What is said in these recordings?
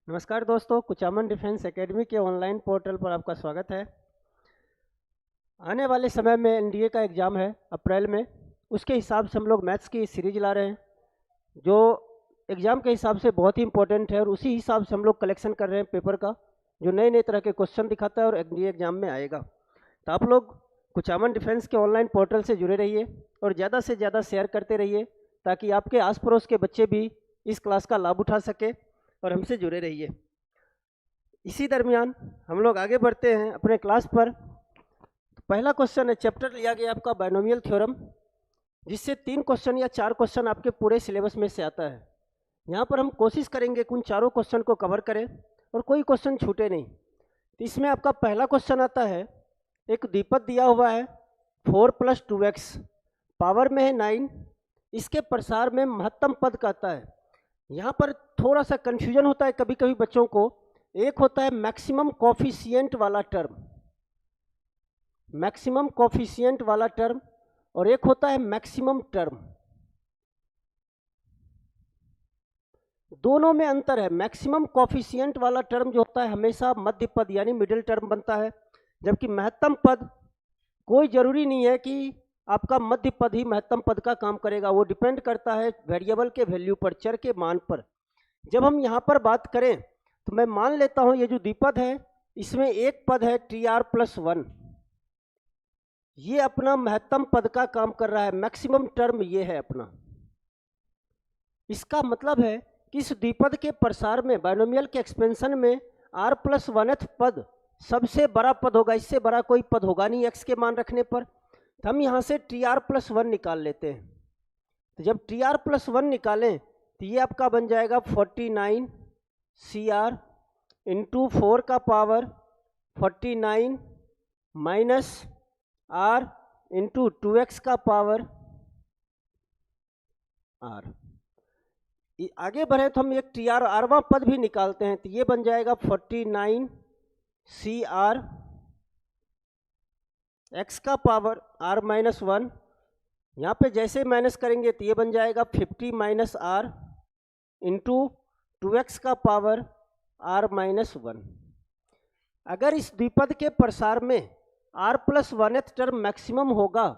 नमस्कार दोस्तों, Kuchaman defence academy के ऑनलाइन पोर्टल पर आपका स्वागत है। आने वाले समय में एनडीए का एग्ज़ाम है अप्रैल में, उसके हिसाब से हम लोग मैथ्स की सीरीज ला रहे हैं जो एग्ज़ाम के हिसाब से बहुत ही इंपॉर्टेंट है, और उसी हिसाब से हम लोग कलेक्शन कर रहे हैं पेपर का, जो नए नए तरह के क्वेश्चन दिखाता है और एनडीए एग्ज़ाम में आएगा। तो आप लोग कुचामन डिफेंस के ऑनलाइन पोर्टल से जुड़े रहिए और ज़्यादा से ज़्यादा शेयर करते रहिए, ताकि आपके आस पड़ोस के बच्चे भी इस क्लास का लाभ उठा सके और हमसे जुड़े रहिए। इसी दरमियान हम लोग आगे बढ़ते हैं अपने क्लास पर। पहला क्वेश्चन है, चैप्टर लिया गया आपका बायनोमियल थ्योरम, जिससे 3 क्वेश्चन या 4 क्वेश्चन आपके पूरे सिलेबस में से आता है। यहाँ पर हम कोशिश करेंगे कि उन चारों क्वेश्चन को कवर करें और कोई क्वेश्चन छूटे नहीं। तो इसमें आपका पहला क्वेश्चन आता है, एक द्विपद दिया हुआ है 4 + 2x, पावर में है 9, इसके प्रसार में महत्तम पद कहता है। यहाँ पर थोड़ा सा कन्फ्यूजन होता है कभी कभी बच्चों को। एक होता है मैक्सिमम कोफिशिएंट वाला टर्म, मैक्सिमम कोफिशिएंट वाला टर्म, और एक होता है मैक्सिमम टर्म। दोनों में अंतर है। मैक्सिमम कोफिशिएंट वाला टर्म जो होता है हमेशा मध्य पद यानी मिडिल टर्म बनता है, जबकि महत्तम पद कोई जरूरी नहीं है कि आपका मध्य पद ही महत्तम पद का काम करेगा, वो डिपेंड करता है वेरिएबल के वैल्यू पर, चर के मान पर। जब हम यहाँ पर बात करें तो मैं मान लेता हूँ ये जो द्विपद है इसमें एक पद है tr+1, ये अपना महत्तम पद का काम कर रहा है, मैक्सिमम टर्म ये है अपना। इसका मतलब है कि इस द्विपद के प्रसार में, बायनोमियल के एक्सपेंशन में r+1th पद सबसे बड़ा पद होगा, इससे बड़ा कोई पद होगा नहीं x के मान रखने पर। तो हम यहाँ से tr+1 निकाल लेते हैं। तो जब tr+1 निकालें तो ये आपका बन जाएगा 49 CR इंटू 4 का power 49 minus R into 2x का पावर R। आगे बढ़े तो हम एक r वां पद भी निकालते हैं, तो ये बन जाएगा 49 CR x का पावर R-1। यहाँ पे जैसे माइनस करेंगे तो ये बन जाएगा 50 माइनस R इंटू 2x का पावर R-1। अगर इस द्विपद के प्रसार में r+1th टर्म मैक्सिमम होगा,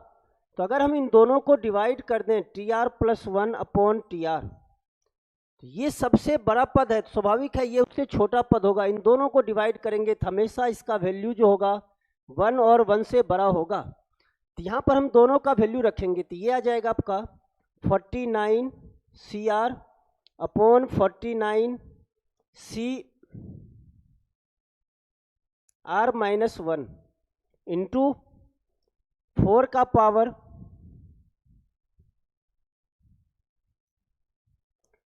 तो अगर हम इन दोनों को डिवाइड कर दें tr+1/tr, तो ये सबसे बड़ा पद है, स्वाभाविक है ये उससे छोटा पद होगा। इन दोनों को डिवाइड करेंगे तो हमेशा इसका वैल्यू जो होगा 1 और 1 से बड़ा होगा। तो यहाँ पर हम दोनों का वैल्यू रखेंगे तो ये आ जाएगा आपका 49 CR अपॉन 49 CR-1 इंटू 4 का पावर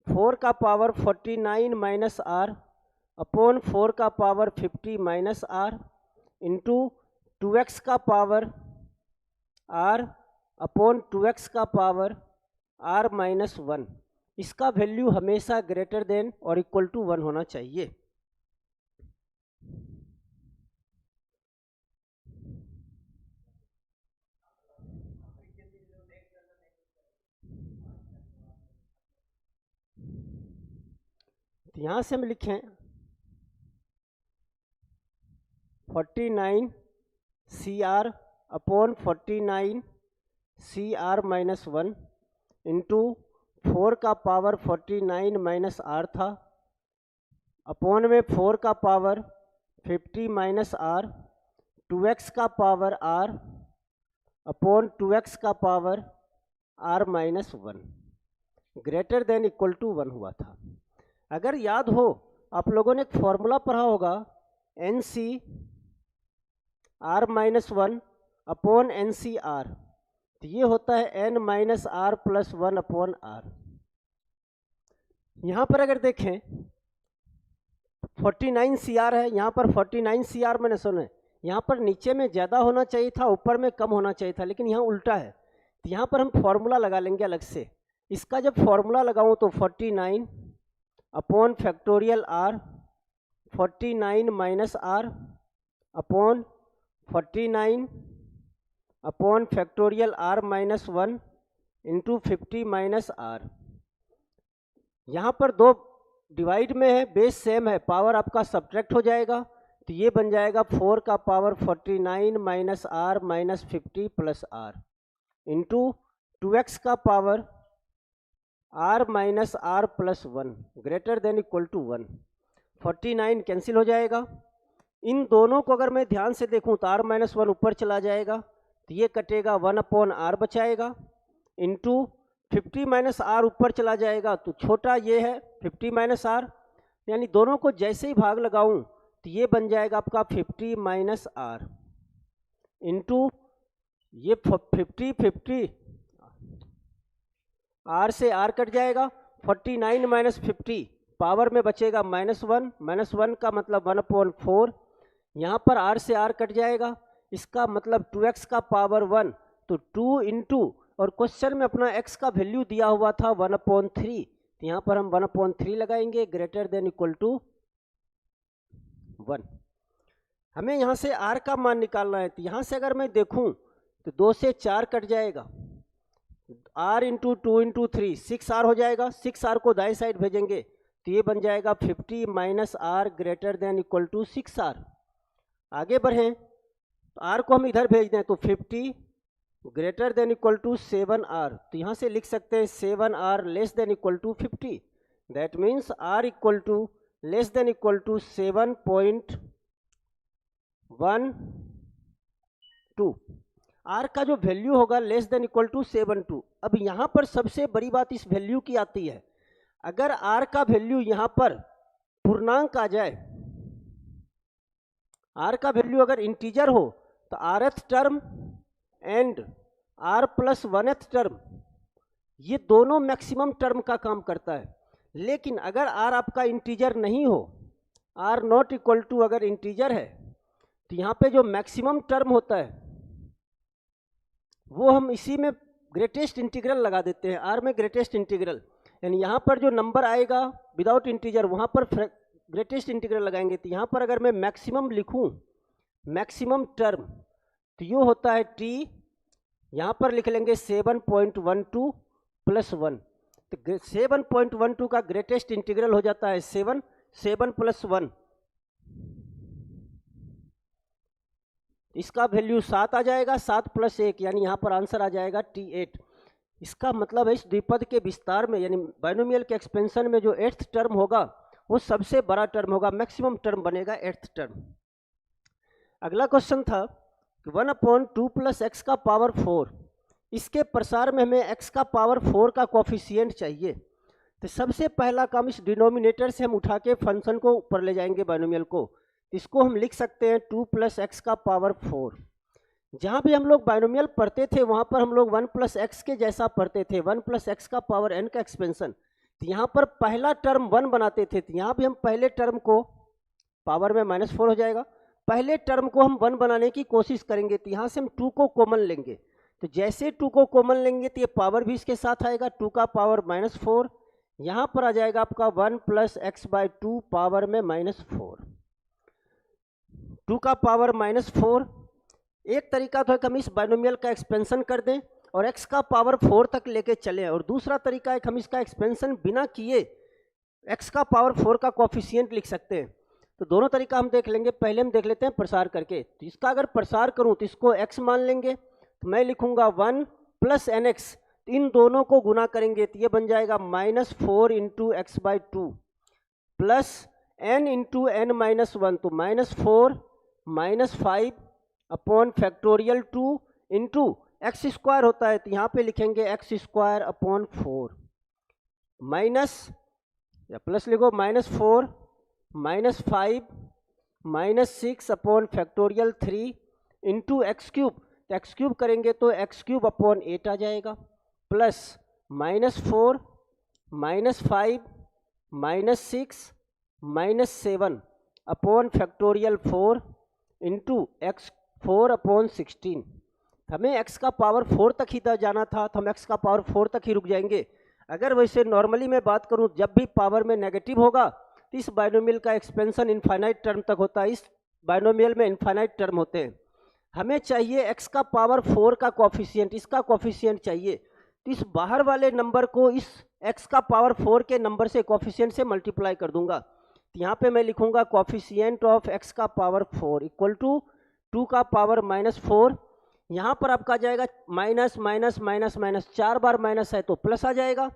49 माइनस R अपॉन 4 का power 50 minus R into 2x का पावर R अपॉन 2x का पावर R-1। इसका वैल्यू हमेशा ग्रेटर देन और इक्वल टू 1 होना चाहिए। तो यहाँ से हम लिखें 49 CR अपॉन 49 CR-1 इंटू 4 का पावर 49 माइनस R था, अपॉन में 4 का पावर 50 माइनस R, 2x का पावर R अपॉन 2x का power R-1 greater than equal to 1 हुआ था। अगर याद हो आप लोगों ने एक फॉर्मूला पढ़ा होगा NC R-1 अपॉन NCR, तो ये होता है n-R + 1 अपॉन R। यहाँ पर अगर देखें 49 CR है, यहाँ पर 49 CR मैंने सुने, यहाँ पर नीचे में ज़्यादा होना चाहिए था, ऊपर में कम होना चाहिए था, लेकिन यहाँ उल्टा है। तो यहाँ पर हम फॉर्मूला लगा लेंगे अलग से। इसका जब फॉर्मूला लगाऊँ तो 49 upon factorial r, 49 minus r upon 49 upon factorial r minus 1 into 50 minus r. यहाँ पर दो डिवाइड में है, बेस सेम है, पावर आपका सब्ट्रैक्ट हो जाएगा, तो ये बन जाएगा 4 का power 49 minus r minus 50 plus r into 2x का power r minus r plus 1 greater than equal to 1। 49 cancel हो जाएगा। इन दोनों को अगर मैं ध्यान से देखूं तो आर माइनस 1 ऊपर चला जाएगा, तो ये कटेगा 1 अपॉन आर बचाएगा, इंटू 50 माइनस आर ऊपर चला जाएगा, तो छोटा ये है 50 माइनस आर, यानी दोनों को जैसे ही भाग लगाऊं तो ये बन जाएगा आपका 50 माइनस आर इंटू ये 50 आर से आर कट जाएगा, 49 माइनस 50 पावर में बचेगा -1, -1 का मतलब 1/4, यहाँ पर आर से आर कट जाएगा, इसका मतलब 2x का पावर 1, तो 2 इंटू, और क्वेश्चन में अपना x का वैल्यू दिया हुआ था 1/3, तो यहाँ पर हम 1/3 लगाएंगे, ग्रेटर देन इक्वल टू 1। हमें यहाँ से r का मान निकालना है, तो यहाँ से अगर मैं देखूँ तो 2 से 4 कट जाएगा, r इंटू 2 इंटू 3 6r हो जाएगा, 6r को दाएं साइड भेजेंगे तो ये बन जाएगा 50 minus r greater than equal to 6r। आगे बढ़ें तो r को हम इधर भेज दें तो 50 greater than equal to 7r, तो यहाँ से लिख सकते हैं 7r less than equal to 50, that means r equal to less than equal to 7.12। r का जो वैल्यू होगा लेस देन इक्वल टू 7.2। अब यहाँ पर सबसे बड़ी बात इस वैल्यू की आती है, अगर r का वैल्यू यहाँ पर पूर्णांक आ जाए, r का वैल्यू अगर इंटीजर हो तो rth term and r plus 1th term ये दोनों मैक्सिमम टर्म का काम करता है। लेकिन अगर r आपका इंटीजर नहीं हो, r नॉट इक्वल टू अगर इंटीजर है, तो यहाँ पे जो मैक्सिमम टर्म होता है वो हम इसी में ग्रेटेस्ट इंटीग्रल लगा देते हैं, r में ग्रेटेस्ट इंटीग्रल, यानी यहाँ पर जो नंबर आएगा विदाउट इंटीजर वहाँ पर ग्रेटेस्ट इंटीग्रल लगाएंगे। तो यहाँ पर अगर मैं मैक्सिमम लिखूँ, मैक्सिमम टर्म, तो ये होता है t, यहाँ पर लिख लेंगे 7.12 प्लस 1, तो 7.12 का ग्रेटेस्ट इंटीग्रल हो जाता है 7 प्लस 1, इसका वैल्यू 7 आ जाएगा, 7 प्लस 1 यानी यहाँ पर आंसर आ जाएगा T8। इसका मतलब है इस द्विपद के विस्तार में यानी बाइनोमियल के एक्सपेंशन में जो 8th टर्म होगा वो सबसे बड़ा टर्म होगा, मैक्सिमम टर्म बनेगा 8th टर्म। अगला क्वेश्चन था 1/2 प्लस x का पावर 4, इसके प्रसार में हमें x का पावर 4 का कोफिशिएंट चाहिए। तो सबसे पहला काम इस डिनोमिनेटर से हम उठा के फंक्शन को ऊपर ले जाएंगे बाइनोमियल को, इसको हम लिख सकते हैं 2 प्लस x का पावर 4। जहाँ भी हम लोग बाइनोमियल पढ़ते थे वहाँ पर हम लोग 1 प्लस एक्स के जैसा पढ़ते थे, 1 प्लस एक्स का पावर n का एक्सपेंशन। तो यहाँ पर पहला टर्म 1 बनाते थे, तो यहाँ भी हम पहले टर्म को पावर में -4 हो जाएगा, पहले टर्म को हम 1 बनाने की कोशिश करेंगे, तो यहाँ से हम 2 को कॉमन लेंगे, तो जैसे 2 को कॉमन लेंगे तो ये पावर भी इसके साथ आएगा, 2 का पावर -4, यहाँ पर आ जाएगा आपका 1 प्लस एक्स बाई 2 पावर में -4, 2 का पावर -4। एक तरीका तो है कि हम इस बाइनोमियल का एक्सपेंशन कर दें और x का पावर 4 तक लेके चलें, और दूसरा तरीका है कि हम इसका एक्सपेंशन बिना किए x का पावर 4 का कोफिशिएंट लिख सकते हैं। तो दोनों तरीका हम देख लेंगे, पहले हम देख लेते हैं प्रसार करके। तो इसका अगर प्रसार करूं तो इसको x मान लेंगे, तो मैं लिखूंगा 1 प्लस nx, इन दोनों को गुना करेंगे तो ये बन जाएगा -4 into x by 2 plus n into n minus 1, तो -4 -5 upon factorial 2 into x square होता है, तो यहाँ पे लिखेंगे x स्क्वायर अपॉन 4 माइनस या प्लस लिखो -4 -5 -6 upon factorial 3 into x cube, तो एक्स क्यूब करेंगे तो एक्स क्यूब अपॉन 8 आ जाएगा, plus -4 -5 -6 -7 upon factorial 4 into x 4/16। हमें x का पावर 4 तक ही जाना था, तो हम x का पावर 4 तक ही रुक जाएंगे। अगर वैसे नॉर्मली मैं बात करूं, जब भी पावर में नेगेटिव होगा तो इस बाइनोमियल का एक्सपेंशन इनफाइनाइट टर्म तक होता है, इस बाइनोमियल में इनफाइनाइट टर्म होते हैं। हमें चाहिए x का पावर 4 का कोफिशिएंट, इसका कोफिशिएंट चाहिए, तो इस बाहर वाले नंबर को इस x का पावर 4 के नंबर से कोफिशिएंट से मल्टीप्लाई कर दूंगा। तो यहाँ पे मैं लिखूंगा कोफिशिएंट ऑफ x का पावर 4 इक्वल टू 2 का पावर -4। यहाँ पर आपका आ जाएगा माइनस माइनस माइनस माइनस, 4 बार माइनस है तो प्लस आ जाएगा।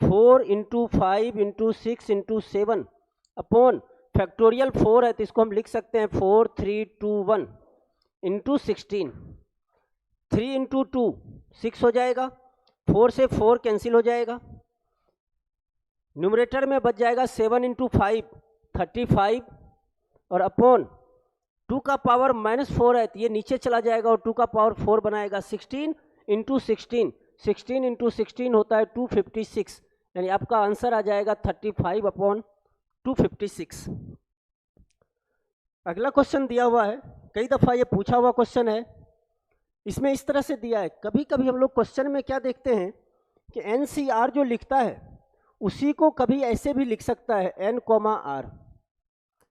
4 into 5 into 6 into 7 upon factorial 4 है तो इसको हम लिख सकते हैं 4 3 2 1 इंटू 16। 3 इंटू 2 6 हो जाएगा, 4 से 4 कैंसिल हो जाएगा, न्यूमरेटर में बच जाएगा 7 इंटू 5 35 और अपॉन 2 का पावर -4 है तो ये नीचे चला जाएगा और 2 का पावर 4 बनाएगा। 16 इंटू 16, 16 इंटू 16 होता है 256, यानी आपका आंसर आ जाएगा 35/256। अगला क्वेश्चन दिया हुआ है, कई दफ़ा ये पूछा हुआ क्वेश्चन है। इसमें इस तरह से दिया है, कभी कभी हम लोग क्वेश्चन में क्या देखते हैं कि NCR जो लिखता है उसी को कभी ऐसे भी लिख सकता है N,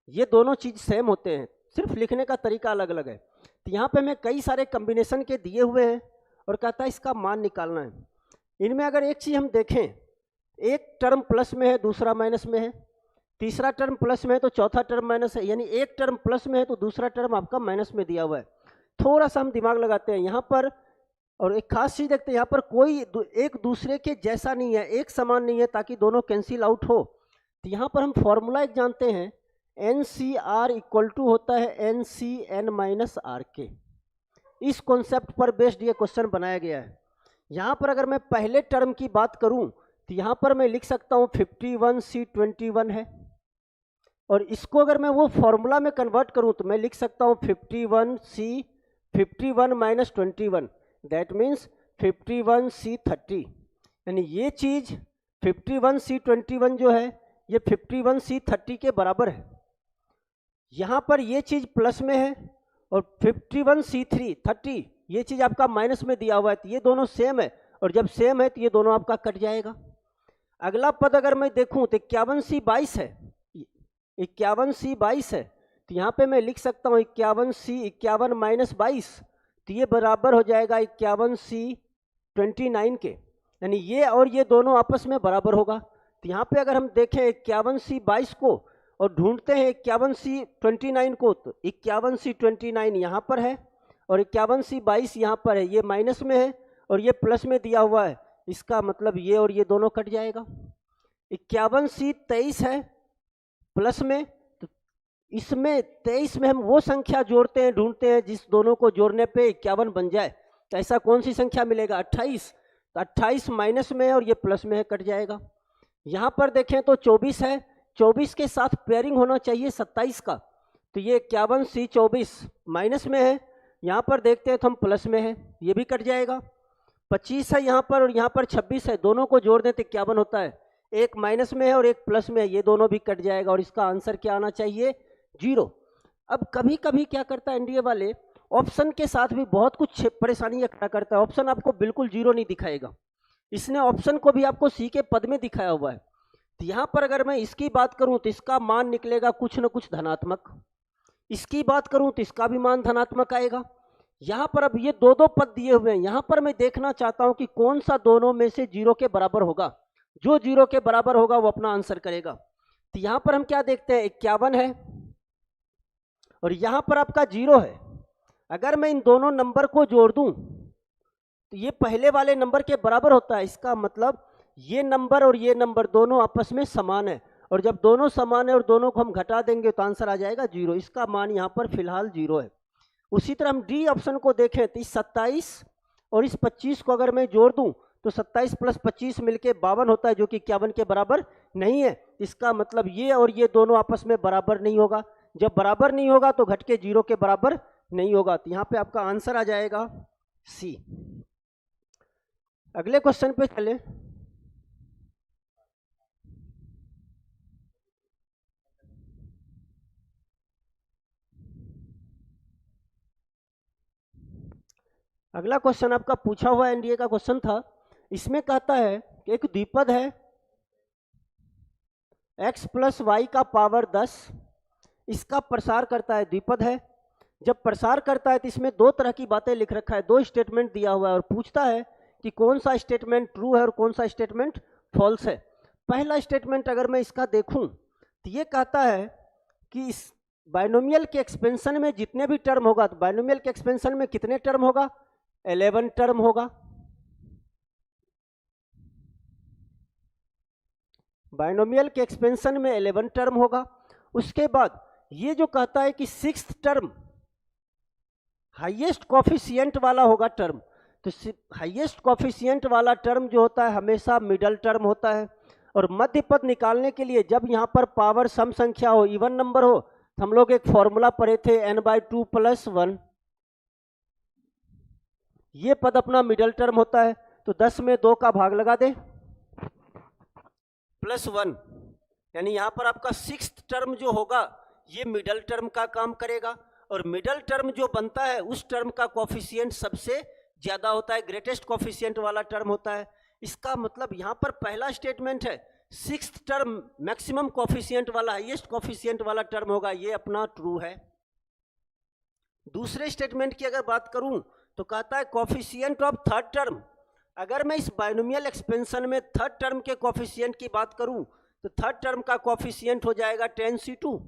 ये दोनों चीज़ सेम होते हैं, सिर्फ लिखने का तरीका अलग अलग है। तो यहाँ पे मैं कई सारे कम्बिनेशन के दिए हुए हैं और कहता है इसका मान निकालना है। इनमें अगर एक चीज़ हम देखें, एक टर्म प्लस में है दूसरा माइनस में है, तीसरा टर्म प्लस में है तो चौथा टर्म माइनस है, यानी एक टर्म प्लस में है तो दूसरा टर्म आपका माइनस में दिया हुआ है। थोड़ा सा हम दिमाग लगाते हैं यहाँ पर, और एक खास चीज़ देखते हैं, यहाँ पर कोई एक दूसरे के जैसा नहीं है, एक समान नहीं है, ताकि दोनों कैंसिल आउट हो। तो यहाँ पर हम फॉर्मूला एक जानते हैं, NCR इक्वल टू होता है NCN-RK। इस कॉन्सेप्ट पर बेस्ड ये क्वेश्चन बनाया गया है। यहाँ पर अगर मैं पहले टर्म की बात करूँ तो यहाँ पर मैं लिख सकता हूँ 51C21 है, और इसको अगर मैं वो फॉर्मूला में कन्वर्ट करूँ तो मैं लिख सकता हूँ 51 माइनस 21, दैट मीन्स 51C30। यानी ये चीज़ 51C21 जो है ये 51C30 के बराबर है। यहाँ पर ये चीज़ प्लस में है और 51C30 ये चीज़ आपका माइनस में दिया हुआ है, तो ये दोनों सेम है, और जब सेम है तो ये दोनों आपका कट जाएगा। अगला पद अगर मैं देखूँ तो 51C22 है, 51C22 है, तो यहाँ पे मैं लिख सकता हूँ 51 माइनस 22, तो ये बराबर हो जाएगा 51C29 के, यानी ये और ये दोनों आपस में बराबर होगा। तो यहाँ पे अगर हम देखें 51C22 को और ढूंढते हैं 51C29 को, तो 51C29 यहाँ पर है और 51C22 यहाँ पर है, ये माइनस में है और ये प्लस में दिया हुआ है, इसका मतलब ये और ये दोनों कट जाएगा। 51C23 है प्लस में, तो इसमें 23 में हम वो संख्या जोड़ते हैं, ढूंढते हैं जिस दोनों को जोड़ने पे 51 बन जाए, तो ऐसा कौन सी संख्या मिलेगा 28, तो 28 माइनस में है और ये प्लस में है, कट जाएगा। यहाँ पर देखें तो 24 है, 24 के साथ पेयरिंग होना चाहिए 27 का, तो ये 51C24 माइनस में है, यहाँ पर देखते हैं तो हम प्लस में है, ये भी कट जाएगा। 25 है यहाँ पर और यहाँ पर 26 है, दोनों को जोड़ दें तो 51 होता है, एक माइनस में है और एक प्लस में है, ये दोनों भी कट जाएगा और इसका आंसर क्या आना चाहिए 0। अब कभी कभी क्या करता है एनडीए वाले, ऑप्शन के साथ भी बहुत कुछ परेशानी खड़ा करता है, ऑप्शन आपको बिल्कुल 0 नहीं दिखाएगा, इसने ऑप्शन को भी आपको सी के पद में दिखाया हुआ है। तो यहाँ पर अगर मैं इसकी बात करूँ तो इसका मान निकलेगा कुछ न कुछ धनात्मक, इसकी बात करूँ तो इसका भी मान धनात्मक आएगा। यहाँ पर अब ये दो पद दिए हुए हैं, यहाँ पर मैं देखना चाहता हूँ कि कौन सा दोनों में से 0 के बराबर होगा, जो 0 के बराबर होगा वो अपना आंसर करेगा। तो यहाँ पर हम क्या देखते हैं 51 है और यहाँ पर आपका 0 है। अगर मैं इन दोनों नंबर को जोड़ दूं तो ये पहले वाले नंबर के बराबर होता है, इसका मतलब ये नंबर और ये नंबर दोनों आपस में समान है, और जब दोनों समान है और दोनों को हम घटा देंगे तो आंसर आ जाएगा 0, इसका मान यहाँ पर फिलहाल 0 है। उसी तरह हम डी ऑप्शन को देखें तो इस 27 और इस 25 को अगर मैं जोड़ दूं तो 27 + 25 मिलके 52 होता है, जो कि 51 के बराबर नहीं है, इसका मतलब ये और ये दोनों आपस में बराबर नहीं होगा, जब बराबर नहीं होगा तो घट के 0 के बराबर नहीं होगा, तो यहाँ पे आपका आंसर आ जाएगा सी। अगले क्वेश्चन पे चले। अगला क्वेश्चन आपका पूछा हुआ एनडीए का क्वेश्चन था। इसमें कहता है कि एक द्विपद है x प्लस वाई का पावर 10, इसका प्रसार करता है, द्विपद है। जब प्रसार करता है तो इसमें दो तरह की बातें लिख रखा है, दो स्टेटमेंट दिया हुआ है और पूछता है कि कौन सा स्टेटमेंट ट्रू है और कौन सा स्टेटमेंट फॉल्स है। पहला स्टेटमेंट अगर मैं इसका देखूं तो ये कहता है कि इस बाइनोमियल के एक्सपेंशन में जितने भी टर्म होगा, तो बाइनोमियल के एक्सपेंशन में कितने टर्म होगा, 11 टर्म होगा। बाइनोमियल के एक्सपेंशन में 11 टर्म होगा। उसके बाद ये जो कहता है कि 6th टर्म हाईएस्ट कोफिशिएंट वाला होगा टर्म, तो हाईएस्ट कोफिशिएंट वाला टर्म जो होता है हमेशा मिडल टर्म होता है। और मध्य पद निकालने के लिए जब यहाँ पर पावर सम संख्या हो, इवन नंबर हो, तो हम लोग एक फॉर्मूला पढ़े थे n/2 + 1, ये पद अपना मिडल टर्म होता है। तो 10 में 2 का भाग लगा दे +1, यानी यहाँ पर आपका 6th टर्म जो होगा ये मिडल टर्म का काम करेगा। और मिडल टर्म जो बनता है उस टर्म का कोफिशिएंट सबसे ज्यादा होता है, ग्रेटेस्ट कोफिशिएंट वाला टर्म होता है। इसका मतलब यहाँ पर पहला स्टेटमेंट है 6th टर्म मैक्सिमम कोफिशिएंट वाला, हाईएस्ट कोफिशिएंट वाला टर्म होगा, ये अपना ट्रू है। दूसरे स्टेटमेंट की अगर बात करूं तो कहता है कोफिशिएंट ऑफ 3rd टर्म। अगर मैं इस बाइनोमियल एक्सपेंशन में 3rd टर्म के कोफिशिएंट की बात करूं तो 3rd टर्म का कोफिशिएंट हो जाएगा 10c2।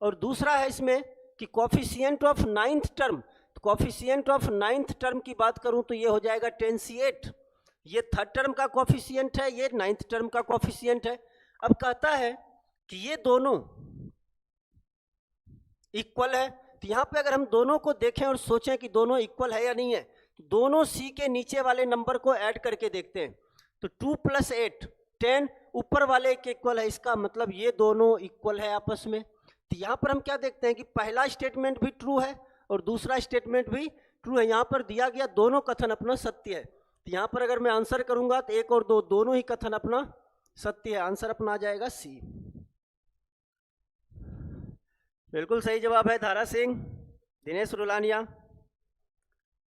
और दूसरा है इसमें कि कोफिशिएंट ऑफ 9th टर्म, तो कोफिशिएंट ऑफ 9th टर्म की बात करूं तो ये हो जाएगा 10c8। ये 3rd टर्म का कोफिशिएंट है, ये 9th टर्म का कोफिशिएंट है। अब कहता है कि ये दोनों इक्वल है, तो यहाँ पे अगर हम दोनों को देखें और सोचें कि दोनों इक्वल है या नहीं है, तो दोनों सी के नीचे वाले नंबर को ऐड करके देखते हैं। तो 2 + 8 10, ऊपर वाले के इक्वल है, इसका मतलब ये दोनों इक्वल है आपस में। तो यहाँ पर हम क्या देखते हैं कि पहला स्टेटमेंट भी ट्रू है और दूसरा स्टेटमेंट भी ट्रू है। यहाँ पर दिया गया दोनों कथन अपना सत्य है। तो यहाँ पर अगर मैं आंसर करूंगा तो 1 और 2 दोनों ही कथन अपना सत्य है, आंसर अपना आ जाएगा सी। बिल्कुल सही जवाब है धारा सिंह, दिनेश रुलानिया।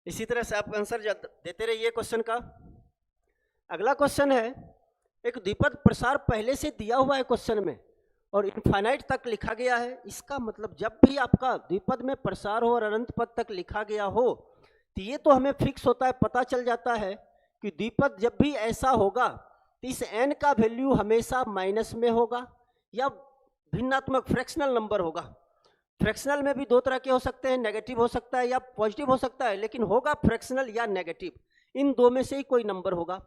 इसी तरह से आप आंसर देते रहिए क्वेश्चन का। अगला क्वेश्चन है, एक द्विपद प्रसार पहले से दिया हुआ है क्वेश्चन में और इनफाइनाइट तक लिखा गया है। इसका मतलब जब भी आपका द्विपद में प्रसार हो और अनंत पद तक लिखा गया हो तो ये तो हमें फिक्स होता है, पता चल जाता है कि द्विपद जब भी ऐसा होगा तो इस n का वैल्यू हमेशा माइनस में होगा या भिन्नात्मक फ्रैक्शनल नंबर होगा। फ्रैक्शनल में भी दो तरह के हो सकते हैं, नेगेटिव हो सकता है या पॉजिटिव हो सकता है, लेकिन होगा फ्रैक्शनल या नेगेटिव, इन दो में से ही कोई नंबर होगा।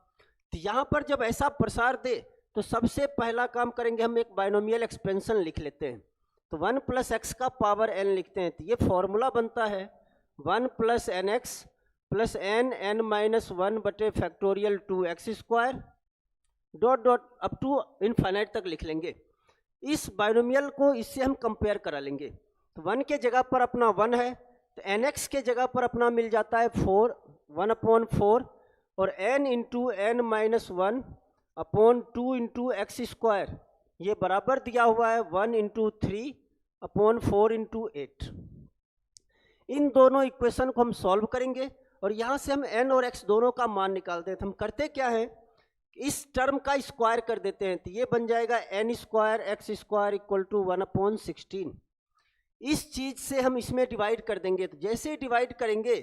तो यहाँ पर जब ऐसा प्रसार दे तो सबसे पहला काम करेंगे हम एक बाइनोमियल एक्सपेंशन लिख लेते हैं। तो 1 + x का पावर n लिखते हैं। तो ये फॉर्मूला बनता है 1 + nx + n-1 / 2x² dot dot up to infinite तक लिख लेंगे। इस बाइनोमियल को इससे हम कंपेयर करा लेंगे। तो 1 के जगह पर अपना 1 है, तो nx के जगह पर अपना मिल जाता है 4, 1/4, और n × n-1 / 2 × x², ये बराबर दिया हुआ है 1 × 3/4 × 8। इन दोनों इक्वेशन को हम सॉल्व करेंगे और यहाँ से हम n और x दोनों का मान निकालते हैं। तो हम करते क्या है, इस टर्म का स्क्वायर कर देते हैं। तो ये बन जाएगा n² x² = 1/16। इस चीज से हम इसमें डिवाइड कर देंगे। तो जैसे ही डिवाइड करेंगे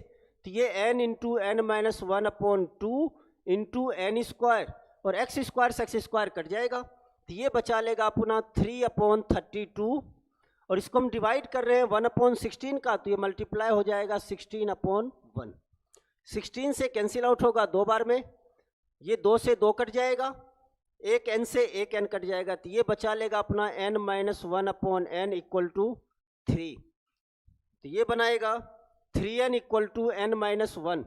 तो ये n × n-1 / 2 × n² और x² से x² कट जाएगा, तो ये बचा लेगा अपना 3/32। और इसको हम डिवाइड कर रहे हैं 1/16 का, तो ये मल्टीप्लाई हो जाएगा 16/1। 16 से कैंसिल आउट होगा 2 बार में, ये 2 से 2 कट जाएगा, एक n से एक n कट जाएगा, तो ये बचा लेगा अपना n-1/n = 3। तो ये बनाएगा 3n = n-1।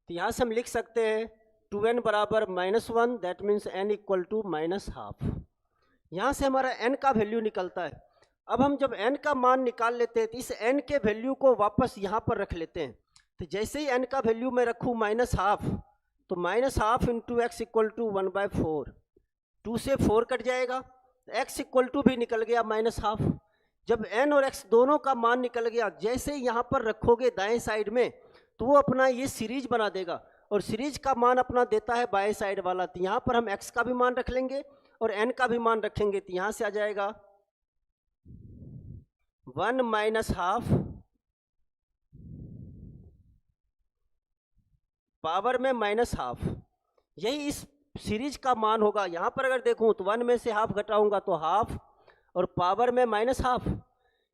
तो यहाँ से हम लिख सकते हैं 2n = -1, दैट मीन्स n = -½ यहाँ से हमारा n का वैल्यू निकलता है। अब हम जब n का मान निकाल लेते हैं तो इस n के वैल्यू को वापस यहाँ पर रख लेते हैं। तो जैसे ही n का वैल्यू मैं रखूँ -½ तो -½ × x = 1/4, 2 से 4 कट जाएगा, x = भी निकल गया -½ जब n और x दोनों का मान निकल गया, जैसे ही यहाँ पर रखोगे दाएं साइड में तो वो अपना ये सीरीज बना देगा, और सीरीज का मान अपना देता है बाएं साइड वाला। तो यहाँ पर हम x का भी मान रख लेंगे और n का भी मान रखेंगे, तो यहाँ से आ जाएगा 1 माइनस हाफ पावर में माइनस हाफ, यही इस सीरीज का मान होगा। यहाँ पर अगर देखूँ तो 1 में से हाफ घटाऊंगा तो हाफ, और पावर में माइनस हाफ।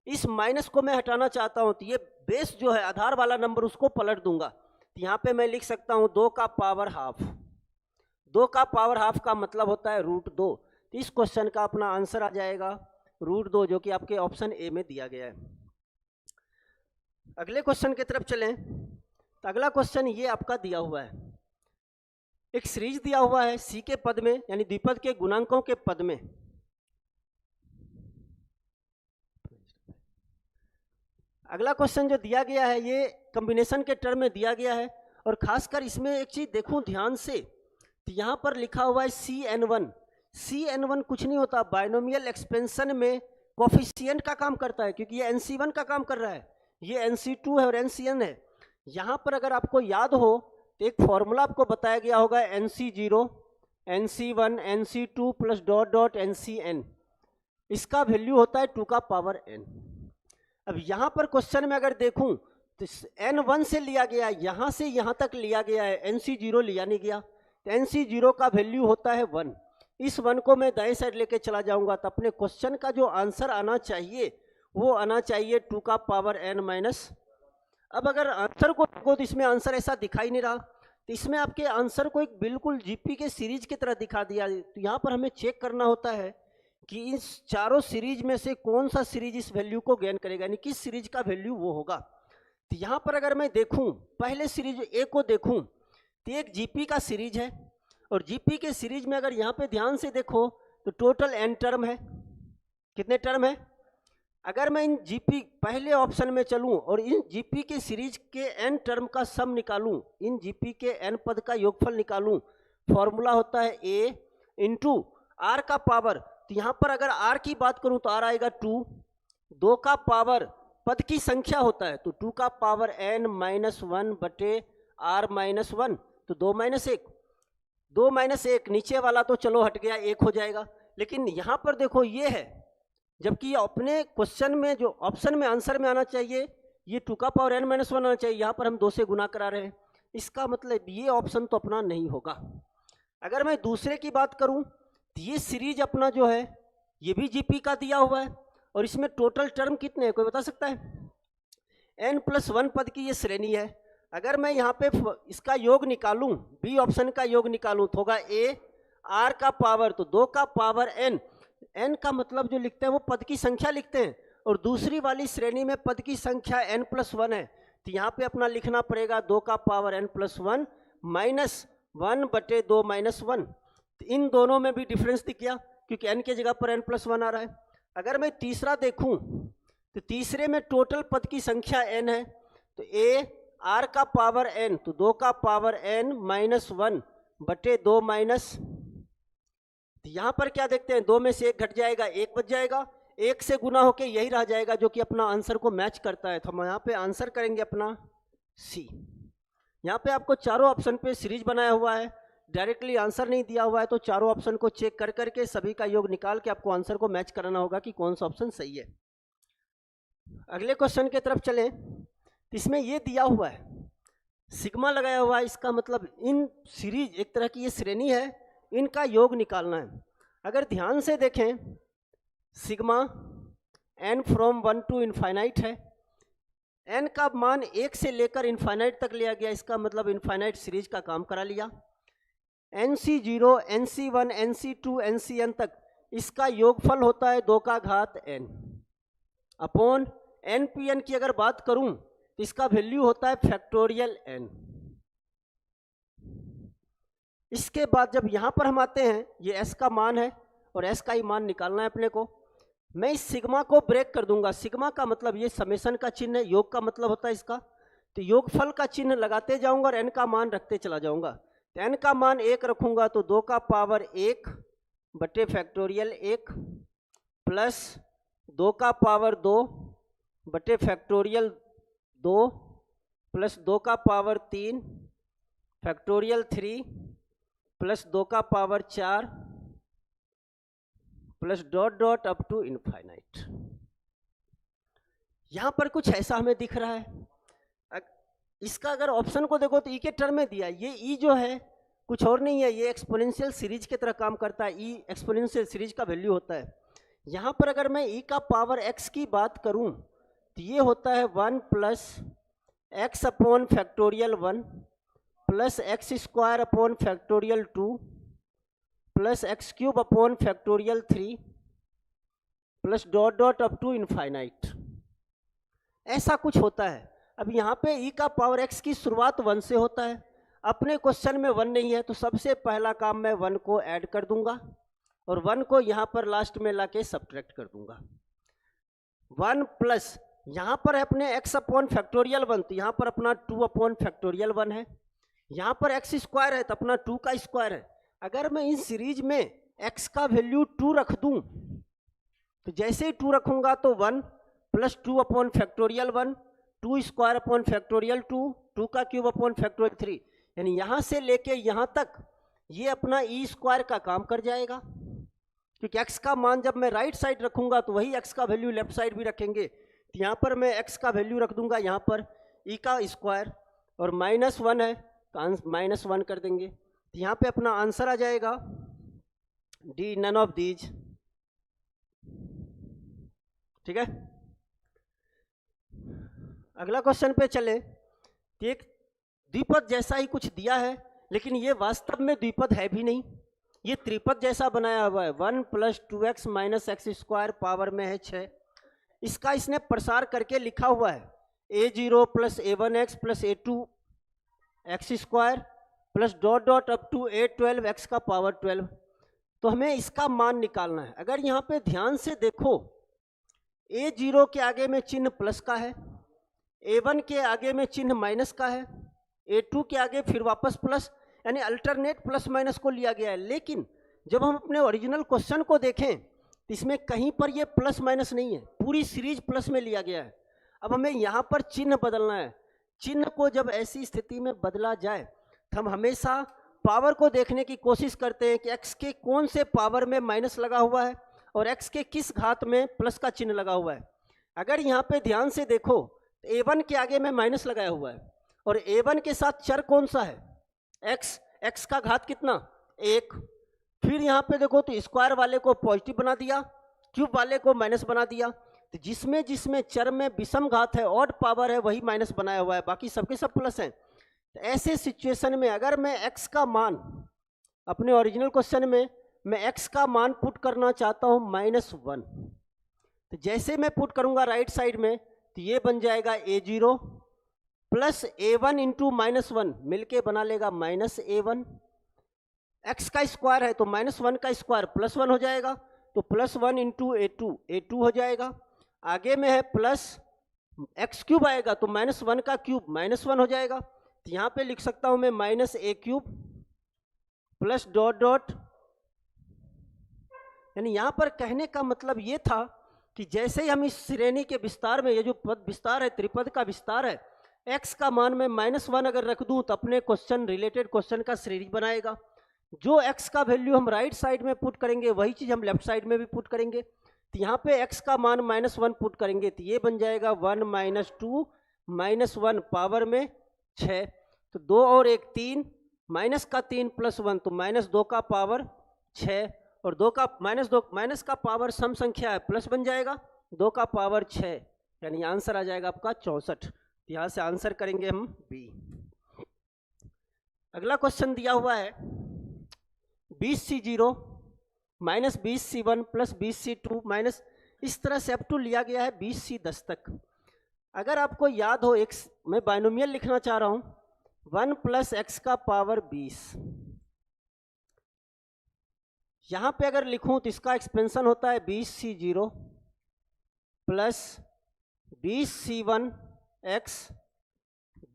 इस माइनस को मैं हटाना चाहता हूँ, तो ये बेस जो है आधार वाला नंबर उसको पलट दूंगा। तो यहाँ पे मैं लिख सकता हूँ 2 का पावर हाफ। 2 का पावर हाफ का मतलब होता है √2। तो इस क्वेश्चन का अपना आंसर आ जाएगा √2, जो कि आपके ऑप्शन ए में दिया गया है। अगले क्वेश्चन की तरफ चलें। तो अगला क्वेश्चन ये आपका दिया हुआ है, एक सीरीज दिया हुआ है सी के पद में, यानी द्विपद के गुणांकों के पद में। अगला क्वेश्चन जो दिया गया है ये कॉम्बिनेशन के टर्म में दिया गया है, और खासकर इसमें एक चीज देखूं ध्यान से, तो यहाँ पर लिखा हुआ है CN1। CN1 कुछ नहीं होता, बाइनोमियल एक्सपेंशन में कोफिशिएंट का काम करता है, क्योंकि ये NC1 का काम कर रहा है, ये NC2 है और NCN है। यहाँ पर अगर आपको याद हो तो एक फॉर्मूला आपको बताया गया होगा, NC0 NC1 NC2 plus dot dot NCN, इसका वैल्यू होता है 2 का पावर n। अब यहाँ पर क्वेश्चन में अगर देखूं तो N1 से लिया गया, यहाँ से यहाँ तक लिया गया है, NC0 लिया नहीं गया, तो NC0 का वैल्यू होता है 1। इस 1 को मैं दाएं साइड लेके चला जाऊंगा, तो अपने क्वेश्चन का जो आंसर आना चाहिए वो आना चाहिए 2 का पावर n माइनस। अब अगर आंसर को देखो तो इसमें आंसर ऐसा दिखाई नहीं रहा, तो इसमें आपके आंसर को एक बिल्कुल जीपी के सीरीज की तरह दिखा दिया। तो यहाँ पर हमें चेक करना होता है कि इस चारों सीरीज में से कौन सा सीरीज इस वैल्यू को गेन करेगा, यानी किस सीरीज का वैल्यू वो होगा। तो यहाँ पर अगर मैं देखूं, पहले सीरीज ए को देखूं तो एक जीपी का सीरीज है, और जीपी के सीरीज में अगर यहाँ पे ध्यान से देखो तो टोटल n टर्म है। कितने टर्म है? अगर मैं इन जीपी पहले ऑप्शन में चलूं और इन जीपी के सीरीज के n टर्म का सम निकालूं, इन जीपी के n पद का योगफल निकालूं, फॉर्मूला होता है a इंटू आर का पावर। तो यहाँ पर अगर r की बात करूं तो r आएगा 2, 2 का पावर पद की संख्या होता है, तो 2 का पावर n माइनस 1 बटे r माइनस 1, तो 2 माइनस 1, 2 माइनस 1, नीचे वाला तो चलो हट गया, 1 हो जाएगा। लेकिन यहाँ पर देखो ये है, जबकि अपने क्वेश्चन में जो ऑप्शन में आंसर में आना चाहिए ये 2 का पावर n माइनस 1 आना चाहिए, यहाँ पर हम 2 से गुना करा रहे हैं, इसका मतलब ये ऑप्शन तो अपना नहीं होगा। अगर मैं दूसरे की बात करूं तो ये सीरीज अपना जो है ये भी जीपी का दिया हुआ है, और इसमें टोटल टर्म कितने हैं कोई बता सकता है? n+1 पद की ये श्रेणी है। अगर मैं यहाँ पे इसका योग निकालूं, बी ऑप्शन का योग निकालूं तो होगा a r का पावर, तो 2 का पावर n, n का मतलब जो लिखते हैं वो पद की संख्या लिखते हैं, और दूसरी वाली श्रेणी में पद की संख्या n+1 है, तो यहाँ पे अपना लिखना पड़ेगा 2 का पावर n+1 माइनस 1 बटे 2 माइनस 1। तो इन दोनों में भी डिफरेंस दिख गया, क्योंकि n की जगह पर n+1 आ रहा है। अगर मैं तीसरा देखूं तो तीसरे में टोटल पद की संख्या n है, तो a r का पावर n, तो 2 का पावर n माइनस 1 बटे 2 माइनस, तो यहाँ पर क्या देखते हैं, 2 में से 1 घट जाएगा, 1 बच जाएगा, 1 से गुना होके यही रह जाएगा जो कि अपना आंसर को मैच करता है। तो हम यहाँ पे आंसर करेंगे अपना सी। यहाँ पे आपको चारों ऑप्शन पे सीरीज बनाया हुआ है, डायरेक्टली आंसर नहीं दिया हुआ है, तो चारों ऑप्शन को चेक कर करके सभी का योग निकाल के आपको आंसर को मैच कराना होगा कि कौन सा ऑप्शन सही है। अगले क्वेश्चन की तरफ चलें, इसमें ये दिया हुआ है सिग्मा लगाया हुआ है, इसका मतलब इन सीरीज एक तरह की ये श्रेणी है, इनका योग निकालना है। अगर ध्यान से देखें, sigma n from 1 to infinite है, n का मान 1 से लेकर इनफाइनाइट तक लिया गया, इसका मतलब इनफाइनाइट सीरीज का काम करा लिया। NC0 NC1 NC2 NCN तक इसका योगफल होता है 2 का घात n अपॉन NPN की अगर बात करूं तो इसका वैल्यू होता है फैक्टोरियल n। इसके बाद जब यहां पर हम आते हैं, ये s का मान है और s का ही मान निकालना है अपने को, मैं इस सिग्मा को ब्रेक कर दूंगा। सिग्मा का मतलब ये समेशन का चिन्ह है, योग का मतलब होता है इसका, तो योगफल का चिन्ह लगाते जाऊंगा और n का मान रखते चला जाऊंगा। तो n का मान 1 रखूंगा तो 2 का पावर 1 बटे फैक्टोरियल 1 प्लस 2 का पावर 2 बटे फैक्टोरियल 2 प्लस 2 का पावर 3 फैक्टोरियल 3 प्लस 2 का power 4 plus dot dot up to infinite. यहां पर कुछ ऐसा हमें दिख रहा है। इसका अगर ऑप्शन को देखो तो ई के टर्म में दिया, ये ई जो है कुछ और नहीं है, ये एक्सपोनेंशियल सीरीज की तरह काम करता है। ई एक्सपोनेंशियल सीरीज का वैल्यू होता है। यहाँ पर अगर मैं ई का पावर एक्स की बात करूँ तो ये होता है 1 plus x upon factorial 1 plus x square upon factorial 2 plus x cube upon factorial 3 plus dot dot up to infinite. ऐसा कुछ होता है। अब यहाँ पे ई का पावर एक्स की शुरुआत 1 से होता है। अपने क्वेश्चन में 1 नहीं है तो सबसे पहला काम मैं 1 को ऐड कर दूंगा और 1 को यहाँ पर लास्ट में लाके सब्ट्रैक्ट कर दूंगा। 1 प्लस यहाँ पर है अपने x अपॉन फैक्टोरियल 1 तो यहाँ पर अपना 2 अपॉन फैक्टोरियल 1 है। यहाँ पर x स्क्वायर है तो अपना 2 का स्क्वायर है। अगर मैं इस सीरीज में x का वैल्यू 2 रख दूं तो जैसे ही 2 रखूंगा तो 1 plus 2 upon factorial 1 2 square upon factorial 2 2 का क्यूब अपॉन फैक्टोरियल 3, यानी यहाँ से लेके यहाँ तक ये अपना ई स्क्वायर का काम कर जाएगा, क्योंकि x का मान जब मैं राइट साइड रखूंगा तो वही x का वैल्यू लेफ्ट साइड भी रखेंगे। तो यहाँ पर मैं x का वैल्यू रख दूंगा यहाँ पर ई का स्क्वायर और -1 है तो -1 कर देंगे। तो यहाँ पे अपना आंसर आ जाएगा डी, नन ऑफ दीज। ठीक है, अगला क्वेश्चन पे चले। एक द्विपद जैसा ही कुछ दिया है लेकिन ये वास्तव में द्विपद है भी नहीं, ये त्रिपद जैसा बनाया हुआ है। 1 plus 2x minus x square power में है 6। इसका इसने प्रसार करके लिखा हुआ है a0 plus a1x plus a2 x square plus dot dot up to a12 x का पावर 12। तो हमें इसका मान निकालना है। अगर यहाँ पे ध्यान से देखो a0 के आगे में चिन्ह प्लस का है, a1 के आगे में चिन्ह माइनस का है, a2 के आगे फिर वापस प्लस, यानी अल्टरनेट प्लस माइनस को लिया गया है। लेकिन जब हम अपने ओरिजिनल क्वेश्चन को देखें तो इसमें कहीं पर ये प्लस माइनस नहीं है, पूरी सीरीज प्लस में लिया गया है। अब हमें यहाँ पर चिन्ह बदलना है। चिन्ह को जब ऐसी स्थिति में बदला जाए तो हम हमेशा पावर को देखने की कोशिश करते हैं कि x के कौन से पावर में माइनस लगा हुआ है और x के किस घात में प्लस का चिन्ह लगा हुआ है। अगर यहाँ पे ध्यान से देखो तो a1 के आगे में माइनस लगाया हुआ है और a1 के साथ चर कौन सा है, x का घात कितना 1। फिर यहाँ पे देखो तो स्क्वायर वाले को पॉजिटिव बना दिया, क्यूब वाले को माइनस बना दिया। तो जिसमें जिसमें चर में विषम घात है, ऑड पावर है, वही माइनस बनाया हुआ है, बाकी सबके सब प्लस हैं। तो ऐसे सिचुएशन में अगर मैं x का मान अपने ओरिजिनल क्वेश्चन में मैं x का मान पुट करना चाहता हूँ -1, तो जैसे मैं पुट करूँगा राइट साइड में तो ये बन जाएगा a0 प्लस a1 इंटू -1 मिलके बना लेगा -a1। x का स्क्वायर है तो -1 का स्क्वायर +1 हो जाएगा, तो +1 इंटू a2 हो जाएगा। आगे में है प्लस एक्स क्यूब आएगा तो -1 का क्यूब -1 हो जाएगा। तो यहाँ पे लिख सकता हूँ मैं -a³ प्लस डॉट डॉट, यानी यहाँ पर कहने का मतलब ये था कि जैसे ही हम इस श्रेणी के विस्तार में, ये जो पद विस्तार है त्रिपद का विस्तार है, x का मान में -1 अगर रख दूं तो अपने क्वेश्चन रिलेटेड क्वेश्चन का सीरीज बनाएगा। जो x का वैल्यू हम राइट साइड में पुट करेंगे वही चीज़ हम लेफ्ट साइड में भी पुट करेंगे। तो यहाँ पे x का मान -1 पुट करेंगे तो ये बन जाएगा 1 - 2 -1 पावर में 6। तो 2 और 1 3, माइनस का 3 प्लस 1 तो -2 का पावर 6 और 2 का -2 माइनस का पावर सम संख्या है प्लस बन जाएगा 2 का पावर 6, यानी आंसर आ जाएगा आपका 64। यहाँ से आंसर करेंगे हम बी। अगला क्वेश्चन दिया हुआ है 20C0 minus 20C1 plus 20C2 minus, इस तरह से अप टू लिया गया है 20C10 तक। अगर आपको याद हो, एक मैं बाइनोमियल लिखना चाह रहा हूँ 1 प्लस एक्स का पावर 20। यहाँ पे अगर लिखूँ तो इसका एक्सपेंशन होता है 20C0 plus 20C1 x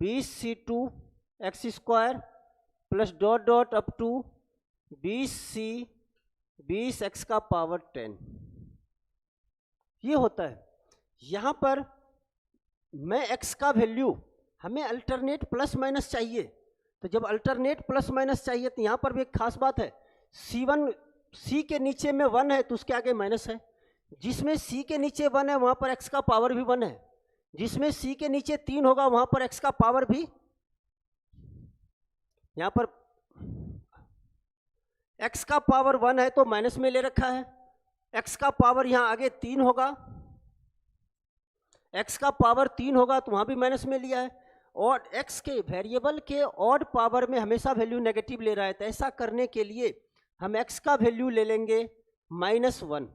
20C2 x square plus dot dot up to 20 x का पावर 10। ये होता है। यहाँ पर मैं x का वैल्यू हमें अल्टरनेट प्लस माइनस चाहिए। तो जब अल्टरनेट प्लस माइनस चाहिए तो यहाँ पर भी एक खास बात है, C1 C के नीचे में 1 है तो उसके आगे माइनस है। जिसमें C के नीचे 1 है वहाँ पर x का पावर भी 1 है, जिसमें C के नीचे 3 होगा वहाँ पर x का पावर भी, यहाँ पर x का पावर 1 है तो माइनस में ले रखा है, x का पावर यहाँ आगे 3 होगा, x का पावर 3 होगा तो वहाँ भी माइनस में लिया है, और x के वेरिएबल के ऑड पावर में हमेशा वैल्यू नेगेटिव ले रहा है। तो ऐसा करने के लिए हम x का वैल्यू ले लेंगे -1,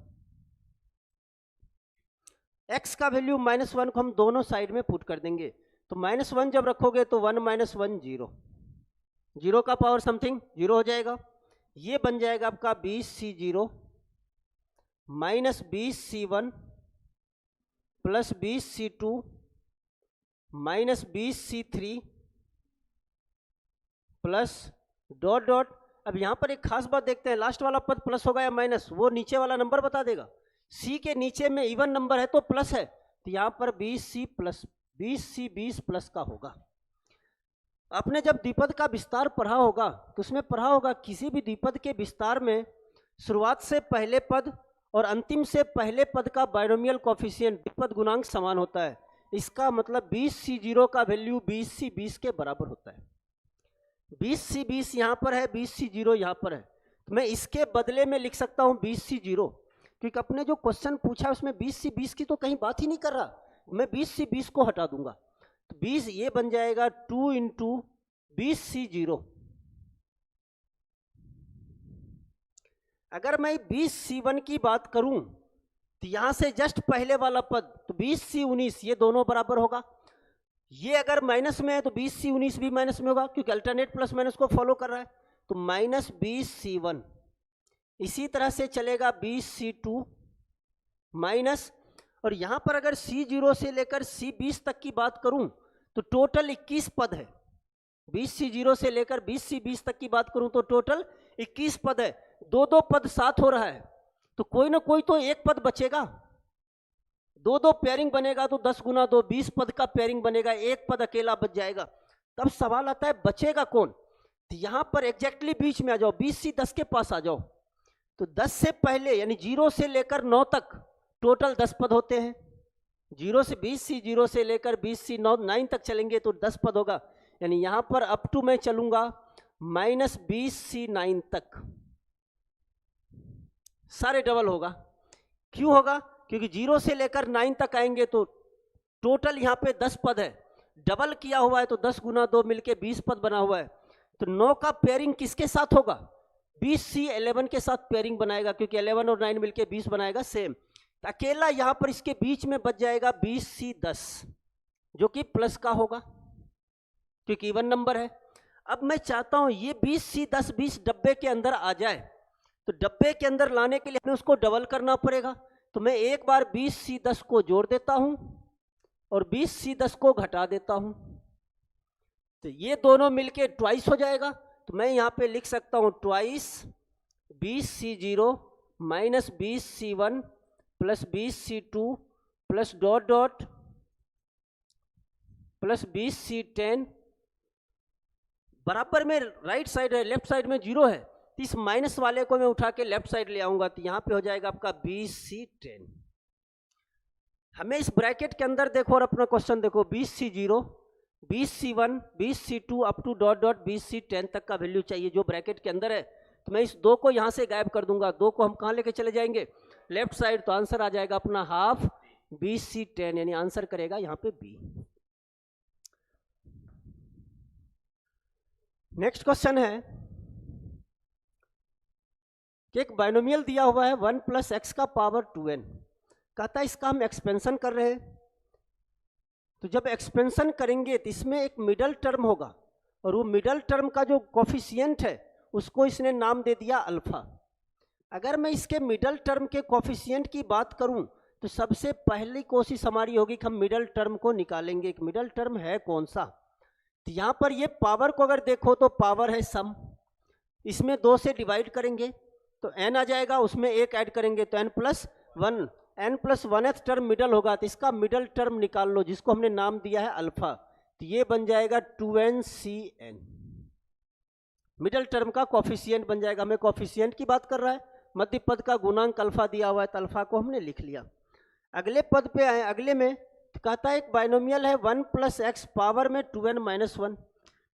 x का वैल्यू -1 को हम दोनों साइड में पुट कर देंगे। तो -1 जब रखोगे तो 1 - 1 0, 0 का पावर समथिंग 0 हो जाएगा। ये बन जाएगा आपका 20C0 -20C1 plus 20C2 -20C3 plus dot dot. अब यहाँ पर एक खास बात देखते हैं, लास्ट वाला पद प्लस होगा या माइनस, वो नीचे वाला नंबर बता देगा। C के नीचे में इवन नंबर है तो प्लस है, तो यहाँ पर 20C प्लस 20C 20 प्लस का होगा। आपने जब द्विपद का विस्तार पढ़ा होगा तो उसमें पढ़ा होगा किसी भी द्विपद के विस्तार में शुरुआत से पहले पद और अंतिम से पहले पद का बाइनोमियल कोफिशिएंट द्विपद गुणांक समान होता है। इसका मतलब 20C0 का वैल्यू 20C 20 के बराबर होता है। 20C 20 यहाँ पर है, 20C0 यहाँ पर है, तो मैं इसके बदले में लिख सकता हूँ 20C0, क्योंकि अपने जो क्वेश्चन पूछा है उसमें 20C 20 की तो कहीं बात ही नहीं कर रहा, मैं 20C 20 को हटा दूंगा। तो 20 ये बन जाएगा 2 × 20C0। अगर मैं 20C1 की बात करूं तो यहां से जस्ट पहले वाला पद तो 20C 19 ये दोनों बराबर होगा। ये अगर माइनस में है तो 20C 19 भी माइनस में होगा, क्योंकि अल्टरनेट प्लस माइनस को फॉलो कर रहा है। तो -20C1 इसी तरह से चलेगा 20C2 माइनस, और यहां पर अगर C0 से लेकर C20 तक की बात करूं तो टोटल 21 पद है। 20C0 से लेकर 20C20 तक की बात करूं तो टोटल 21 पद है। दो पद साथ हो रहा है तो कोई ना कोई तो एक पद बचेगा। दो पेयरिंग बनेगा तो 10 × 2 20 पद का पेयरिंग बनेगा, एक पद अकेला बच जाएगा। तब सवाल आता है बचेगा कौन। तो यहां पर एग्जैक्टली बीच में आ जाओ, 20C 10 के पास आ जाओ। तो 10 से पहले यानी 0 से लेकर 9 तक टोटल 10 पद होते हैं। 0 से 20C 0 से लेकर 20C 9 तक चलेंगे तो 10 पद होगा, यानी यहां पर अप टू मैं चलूंगा -20C 9 तक, सारे डबल होगा। क्यों होगा? क्योंकि 0 से लेकर 9 तक आएंगे तो टोटल यहाँ पे 10 पद है, डबल किया हुआ है तो 10 × 2 मिलके 20 पद बना हुआ है। तो 9 का पेयरिंग किसके साथ होगा? 20C 11 के साथ पेयरिंग बनाएगा, क्योंकि 11 और 9 मिलके 20 बनाएगा सेम। तो अकेला यहाँ पर इसके बीच में बच जाएगा 20C 10 जो कि प्लस का होगा, क्योंकि इवन नंबर है। अब मैं चाहता हूँ ये 20C 10 20 डब्बे के अंदर आ जाए, तो डब्बे के अंदर लाने के लिए हमें उसको डबल करना पड़ेगा। तो मैं एक बार 20C 10 को जोड़ देता हूं और 20C 10 को घटा देता हूं, तो ये दोनों मिलके ट्वाइस हो जाएगा। तो मैं यहां पे लिख सकता हूं twice 20C0 -20C1 plus 20C2 plus dot dot plus 20C10 बराबर में राइट साइड है, लेफ्ट साइड में 0 है, इस माइनस वाले को मैं उठा के लेफ्ट साइड ले आऊंगा तो यहां पे हो जाएगा आपका 20C10। हमें इस ब्रैकेट के अंदर देखो और अपना क्वेश्चन देखो, 20C0 20C1 20C2 up to dot dot 20C10 तक का वैल्यू चाहिए जो ब्रैकेट के अंदर है। तो मैं इस 2 को यहां से गायब कर दूंगा, 2 को हम कहां लेके चले जाएंगे? Left side. तो आंसर आ जाएगा अपना हाफ 20C10, यानी आंसर करेगा यहां पे बी। नेक्स्ट क्वेश्चन है कि एक बाइनोमियल दिया हुआ है 1 + x का पावर 2n, कहता है इसका हम एक्सपेंशन कर रहे हैं। तो जब एक्सपेंशन करेंगे तो इसमें एक मिडल टर्म होगा, और वो मिडल टर्म का जो कोफिशिएंट है उसको इसने नाम दे दिया अल्फा। अगर मैं इसके मिडल टर्म के कोफिशिएंट की बात करूं तो सबसे पहली कोशिश हमारी होगी कि हम मिडल टर्म को निकालेंगे। एक मिडल टर्म है कौन सा? तो यहाँ पर ये पावर को अगर देखो तो पावर है सम, इसमें 2 से डिवाइड करेंगे तो n आ जाएगा, उसमें 1 ऐड करेंगे तो n+1, n+1th टर्म मिडल होगा। तो इसका मिडल टर्म निकाल लो जिसको हमने नाम दिया है अल्फा। तो ये बन जाएगा 2n/cn। मिडल टर्म का कॉफिशिएंट बन जाएगा। हमें कॉफिशिएंट की बात कर रहा है, मध्य पद का गुणांक अल्फा दिया हुआ है तो अल्फा को हमने लिख लिया। अगले पद पे आए, अगले में कहता है एक बाइनोमियल है 1 + x पावर में 2n - 1।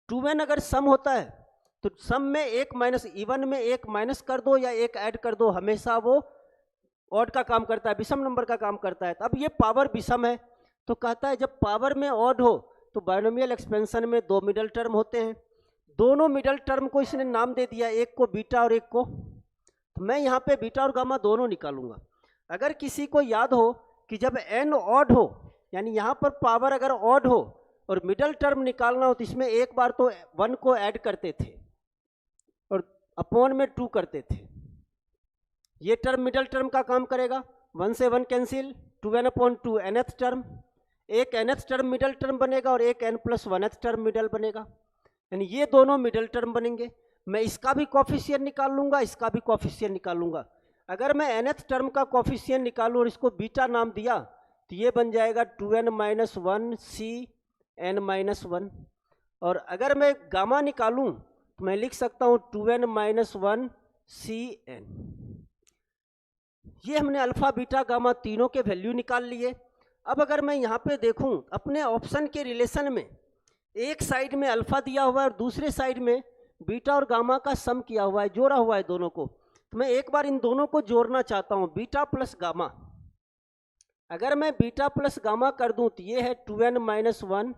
2n अगर सम होता है तो सम में एक माइनस, इवन में एक माइनस कर दो या एक ऐड कर दो, हमेशा वो ऑड का काम करता है, विषम नंबर का काम करता है। तो अब ये पावर विषम है तो कहता है जब पावर में ऑड हो तो बाइनोमियल एक्सपेंशन में दो मिडल टर्म होते हैं। दोनों मिडल टर्म को इसने नाम दे दिया, एक को बीटा और एक को, तो मैं यहाँ पे बीटा और गामा दोनों निकालूंगा। अगर किसी को याद हो कि जब n ऑड हो, यानी यहाँ पर पावर अगर ऑड हो और मिडल टर्म निकालना हो तो इसमें एक बार तो 1 को ऐड करते थे और अपॉन में 2 करते थे। ये टर्म मिडल टर्म का काम करेगा, 1 से 1 कैंसिल, 2n/2 nth टर्म, एक nth टर्म मिडल टर्म बनेगा और एक n+1th टर्म मिडल बनेगा, यानी ये दोनों मिडल टर्म बनेंगे। मैं इसका भी कॉफिशिएंट निकाल लूंगा, इसका भी कॉफिशिएंट निकाल लूंगा। अगर मैं nth टर्म का कॉफिशिएंट निकालूं और इसको बीटा नाम दिया तो ये बन जाएगा 2n - 1 Cn - 1। और अगर मैं गामा निकालूं तो मैं लिख सकता हूं 2n - 1 Cn। ये हमने अल्फा बीटा गामा तीनों के वैल्यू निकाल लिए। अब अगर मैं यहाँ पे देखूं अपने ऑप्शन के रिलेशन में, एक साइड में अल्फा दिया हुआ है और दूसरे साइड में बीटा और गामा का सम किया हुआ है, जोड़ा हुआ है दोनों को, तो मैं एक बार इन दोनों को जोड़ना चाहता हूँ, बीटा प्लस गामा। अगर मैं बीटा प्लस गामा कर दूं तो ये है 2n - 1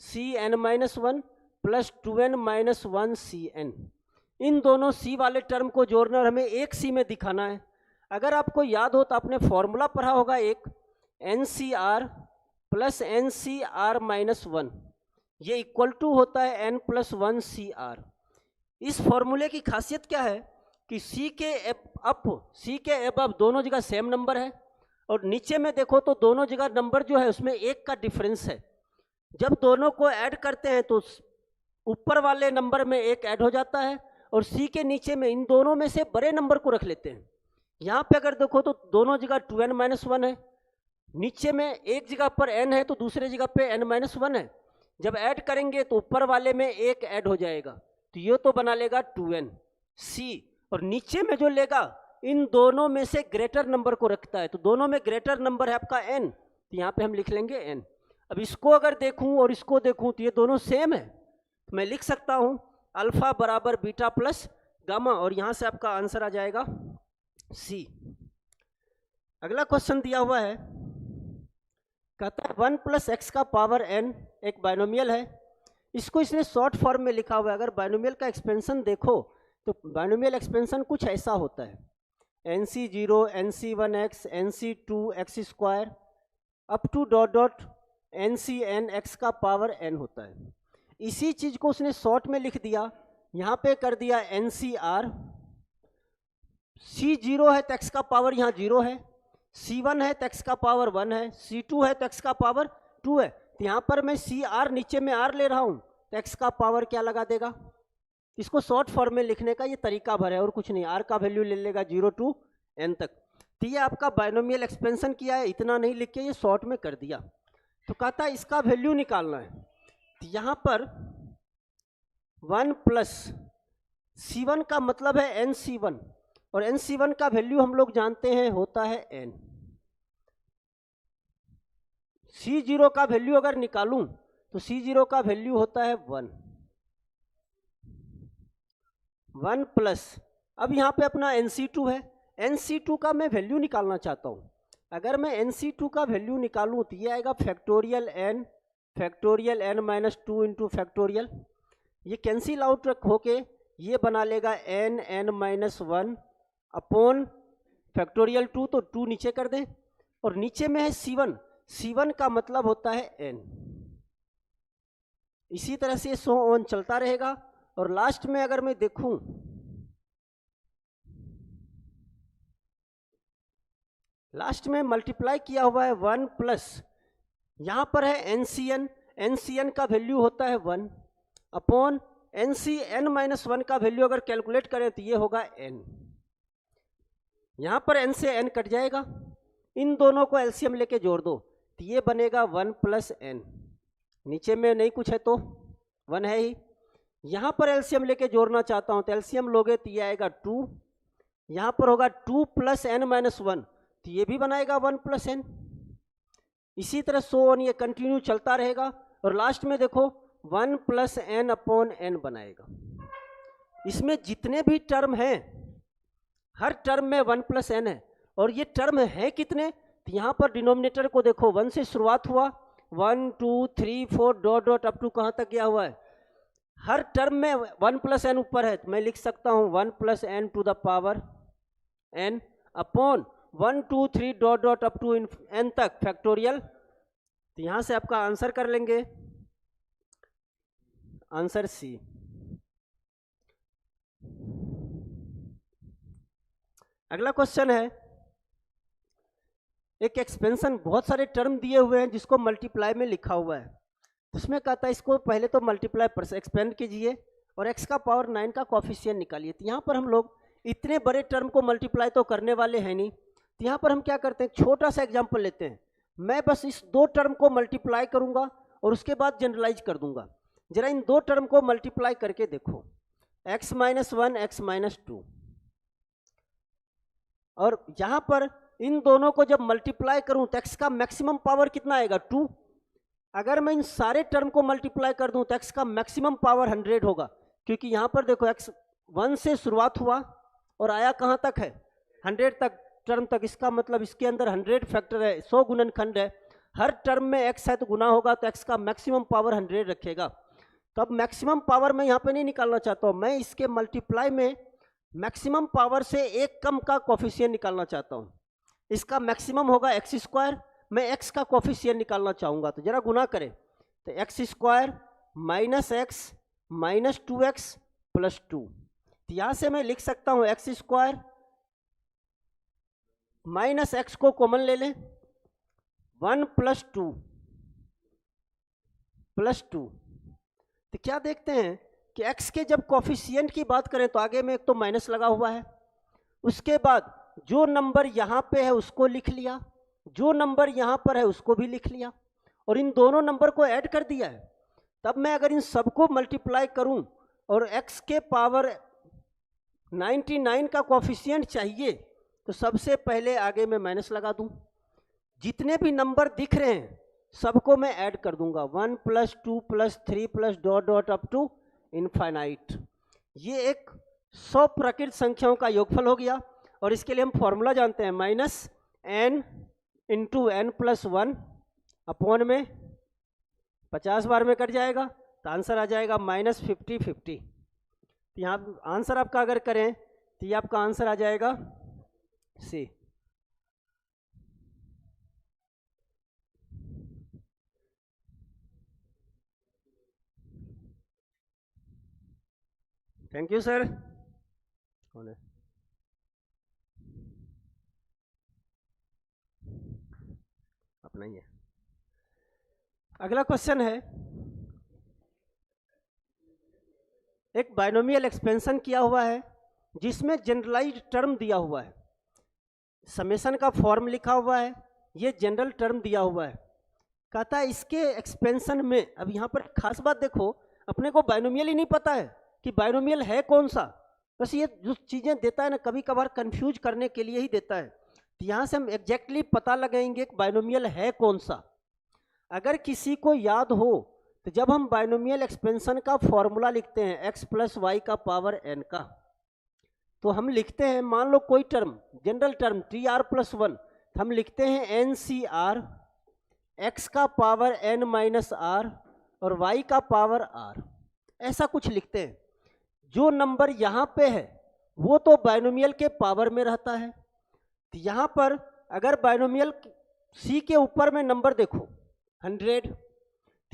Cn - 1 plus 2n - 1 Cn। इन दोनों C वाले टर्म को जोड़ना और हमें एक C में दिखाना है। अगर आपको याद हो तो आपने फॉर्मूला पढ़ा होगा एक, NCr प्लस NCr - 1, ये इक्वल टू होता है n+1 Cr। इस फॉर्मूले की खासियत क्या है कि C के अप दोनों जगह सेम नंबर है और नीचे में देखो तो दोनों जगह नंबर जो है उसमें एक का डिफरेंस है। जब दोनों को ऐड करते हैं तो ऊपर वाले नंबर में एक ऐड हो जाता है और C के नीचे में इन दोनों में से बड़े नंबर को रख लेते हैं। यहाँ पे अगर देखो तो दोनों जगह 2n - 1 है, नीचे में एक जगह पर n है तो दूसरे जगह पे n - 1 है। जब ऐड करेंगे तो ऊपर वाले में एक ऐड हो जाएगा तो ये तो बना लेगा 2n C, और नीचे में जो लेगा इन दोनों में से ग्रेटर नंबर को रखता है, तो दोनों में ग्रेटर नंबर है आपका n, तो यहाँ पे हम लिख लेंगे n। अब इसको अगर देखूं और इसको देखूं तो ये दोनों सेम है, तो मैं लिख सकता हूं अल्फा बराबर बीटा प्लस गामा और यहाँ से आपका आंसर आ जाएगा C। अगला क्वेश्चन दिया हुआ है, कहता है 1 + x का पावर n एक बाइनोमियल है। इसको इसने शॉर्ट फॉर्म में लिखा हुआ है। अगर बाइनोमियल का एक्सपेंशन देखो तो बाइनोमियल एक्सपेंशन कुछ ऐसा होता है, NC0 NC1x NC2x² up to NCn x का पावर n होता है। इसी चीज को उसने शॉर्ट में लिख दिया, यहाँ पे कर दिया NCr। C0 है तो x का पावर यहाँ 0 है, C1 है तो x का पावर 1 है, C2 है तो x का पावर 2 है। तो यहाँ पर मैं CR नीचे में R ले रहा हूँ तो x का पावर क्या लगा देगा। इसको शॉर्ट फॉर्म में लिखने का ये तरीका भर है और कुछ नहीं। R का वैल्यू ले लेगा 0 to n तक। तो ये आपका बाइनोमियल एक्सपेंशन किया है, इतना नहीं लिख के ये शॉर्ट में कर दिया। तो कहता है इसका वैल्यू निकालना है, तो यहाँ पर 1 + C1 का मतलब है NC1 और NC1 का वैल्यू हम लोग जानते हैं होता है n। C0 का वैल्यू अगर निकालूं तो C0 का वैल्यू होता है 1 प्लस, अब यहाँ पे अपना NC2 है, NC2 का मैं वैल्यू निकालना चाहता हूँ। अगर मैं NC2 का वैल्यू निकालूं तो ये आएगा फैक्टोरियल n - 2 इंटू फैक्टोरियल, ये कैंसिल आउट होके ये बना लेगा n 1 अपॉन फैक्टोरियल 2, तो 2 नीचे कर दें और नीचे में है C1 का मतलब होता है n। इसी तरह से सो ऑन चलता रहेगा और लास्ट में अगर मैं देखूं लास्ट में मल्टीप्लाई किया हुआ है 1 प्लस, यहाँ पर है NCn का वैल्यू होता है 1 अपॉन NCn - 1 का वैल्यू अगर कैलकुलेट करें तो ये होगा n। यहाँ पर n से n कट जाएगा, इन दोनों को एलसीएम लेके जोड़ दो तो ये बनेगा 1 + n। नीचे में नहीं कुछ है तो 1 है ही। यहाँ पर एलसीएम लेके जोड़ना चाहता हूँ तो एलसीएम लोगे तो ये आएगा 2, यहाँ पर होगा 2 + n-1 तो ये भी बनाएगा 1 + n। इसी तरह सो ऑन ये कंटिन्यू चलता रहेगा और लास्ट में देखो 1 + n/n बनाएगा। इसमें जितने भी टर्म हैं हर टर्म में 1 + n है और ये टर्म है कितने, तो यहाँ पर डिनोमिनेटर को देखो 1 से शुरुआत हुआ, 1 2 3 4 डॉट डॉट अप टू कहाँ तक गया हुआ है। हर टर्म में 1 + n ऊपर है तो मैं लिख सकता हूँ 1 + n⁴n upon 1 2 3 dot dot up to n तक फैक्टोरियल। तो यहाँ से आपका आंसर कर लेंगे, आंसर सी। अगला क्वेश्चन है, एक एक्सपेंशन बहुत सारे टर्म दिए हुए हैं जिसको मल्टीप्लाई में लिखा हुआ है। उसमें कहता है इसको पहले तो मल्टीप्लाई पर एक्सपेंड कीजिए और x का पावर 9 का कोफिशिएंट निकालिए। तो यहाँ पर हम लोग इतने बड़े टर्म को मल्टीप्लाई तो करने वाले हैं नहीं, तो यहाँ पर हम क्या करते हैं, छोटा सा एग्जाम्पल लेते हैं। मैं बस इस 2 टर्म को मल्टीप्लाई करूँगा और उसके बाद जनरलाइज कर दूंगा। जरा इन 2 टर्म को मल्टीप्लाई करके देखो, x - 1 x - 2, और यहाँ पर इन दोनों को जब मल्टीप्लाई करूँ तो x का मैक्सिमम पावर कितना आएगा 2। अगर मैं इन सारे टर्म को मल्टीप्लाई कर दूं तो x का मैक्सिमम पावर 100 होगा, क्योंकि यहाँ पर देखो x 1 से शुरुआत हुआ और आया कहाँ तक है 100 तक टर्म तक। इसका मतलब इसके अंदर 100 फैक्टर है, 100 गुणनखंड है। हर टर्म में x है तो गुना होगा तो x का मैक्सिमम पावर 100 रखेगा। तो अब मैक्सिमम पावर मैं यहाँ पे नहीं निकालना चाहता हूँ, मैं इसके मल्टीप्लाई में मैक्सिमम पावर से एक कम का कोफिशिएंट निकालना चाहता हूँ। इसका मैक्सिमम होगा x², मैं x का कोफिशिएंट निकालना चाहूँगा तो जरा गुना करें तो x² - x - 2x + 2। तो यहाँ से मैं लिख सकता हूँ x² - x को कॉमन ले लें, 1 + 2 + 2। तो क्या देखते हैं कि x के जब कोफिशिएंट की बात करें तो आगे में एक तो माइनस लगा हुआ है, उसके बाद जो नंबर यहाँ पे है उसको लिख लिया, जो नंबर यहाँ पर है उसको भी लिख लिया और इन दोनों नंबर को ऐड कर दिया है। तब मैं अगर इन सबको मल्टीप्लाई करूं और x के पावर 99 का कोफिशिएंट चाहिए तो सबसे पहले आगे मैं माइनस लगा दूं। जितने भी नंबर दिख रहे हैं सबको मैं ऐड कर दूंगा, 1 + 2 + 3 + dot dot up to infinite. ये एक 100 प्राकृत संख्याओं का योगफल हो गया और इसके लिए हम फॉर्मूला जानते हैं, -n × n + 1 अपॉन में 50 बार में कट जाएगा तो आंसर आ जाएगा -50 50। तो यहाँ आंसर आपका अगर करें तो ये आपका आंसर आ जाएगा सी। Thank you sir. कौन है? अपना ही है। अगला क्वेश्चन है, एक बाइनोमियल एक्सपेंशन किया हुआ है जिसमें जनरलाइज्ड टर्म दिया हुआ है, समेशन का फॉर्म लिखा हुआ है, ये जनरल टर्म दिया हुआ है। कहता है इसके एक्सपेंशन में, अब यहाँ पर खास बात देखो, अपने को बाइनोमियल ही नहीं पता है कि बाइनोमियल है कौन सा। बस ये जो चीज़ें देता है ना कभी कभार कंफ्यूज करने के लिए ही देता है। तो यहाँ से हम एग्जैक्टली पता लगाएंगे कि बाइनोमियल है कौन सा। अगर किसी को याद हो तो जब हम बाइनोमियल एक्सपेंशन का फॉर्मूला लिखते हैं x + y का पावर n का, तो हम लिखते हैं, मान लो कोई टर्म जनरल टर्म tr + 1, हम लिखते हैं NCR, x का पावर n - r और y का पावर r, ऐसा कुछ लिखते हैं। जो नंबर यहाँ पे है वो तो बाइनोमियल के पावर में रहता है। तो यहाँ पर अगर बाइनोमियल c के ऊपर में नंबर देखो 100,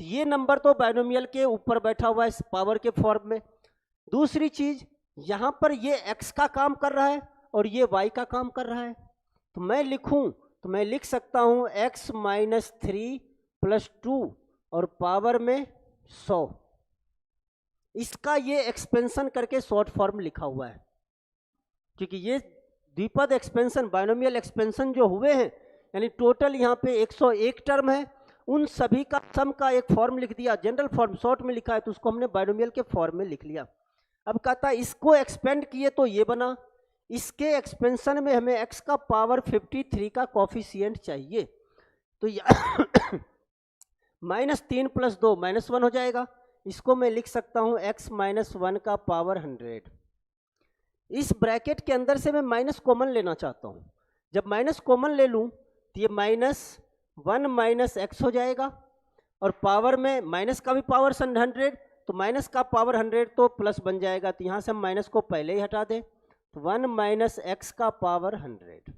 तो ये नंबर तो बाइनोमियल के ऊपर बैठा हुआ है इस पावर के फॉर्म में। दूसरी चीज, यहाँ पर ये x का काम कर रहा है और ये y का काम कर रहा है, तो मैं लिखूं तो मैं लिख सकता हूँ x - 3 + 2 और पावर में 100। इसका ये एक्सपेंशन करके शॉर्ट फॉर्म लिखा हुआ है, क्योंकि ये द्विपद एक्सपेंशन बाइनोमियल एक्सपेंशन जो हुए हैं, यानी टोटल यहाँ पे 101 टर्म है उन सभी का सम का एक फॉर्म लिख दिया, जनरल फॉर्म शॉर्ट में लिखा है तो उसको हमने बाइनोमियल के फॉर्म में लिख लिया। अब कहता है इसको एक्सपेंड किए तो ये बना, इसके एक्सपेंशन में हमें x का पावर 53 का कोफिशिएंट चाहिए, तो -3 + 2 -1 हो जाएगा। इसको मैं लिख सकता हूँ x - 1 का पावर 100। इस ब्रैकेट के अंदर से मैं माइनस कॉमन लेना चाहता हूँ। जब माइनस कॉमन ले लूँ तो ये -1 - x हो जाएगा, और पावर में माइनस का भी पावर 100, तो माइनस का पावर 100 तो प्लस बन जाएगा, तो यहाँ से हम माइनस को पहले ही हटा दें, तो 1 - x का पावर 100।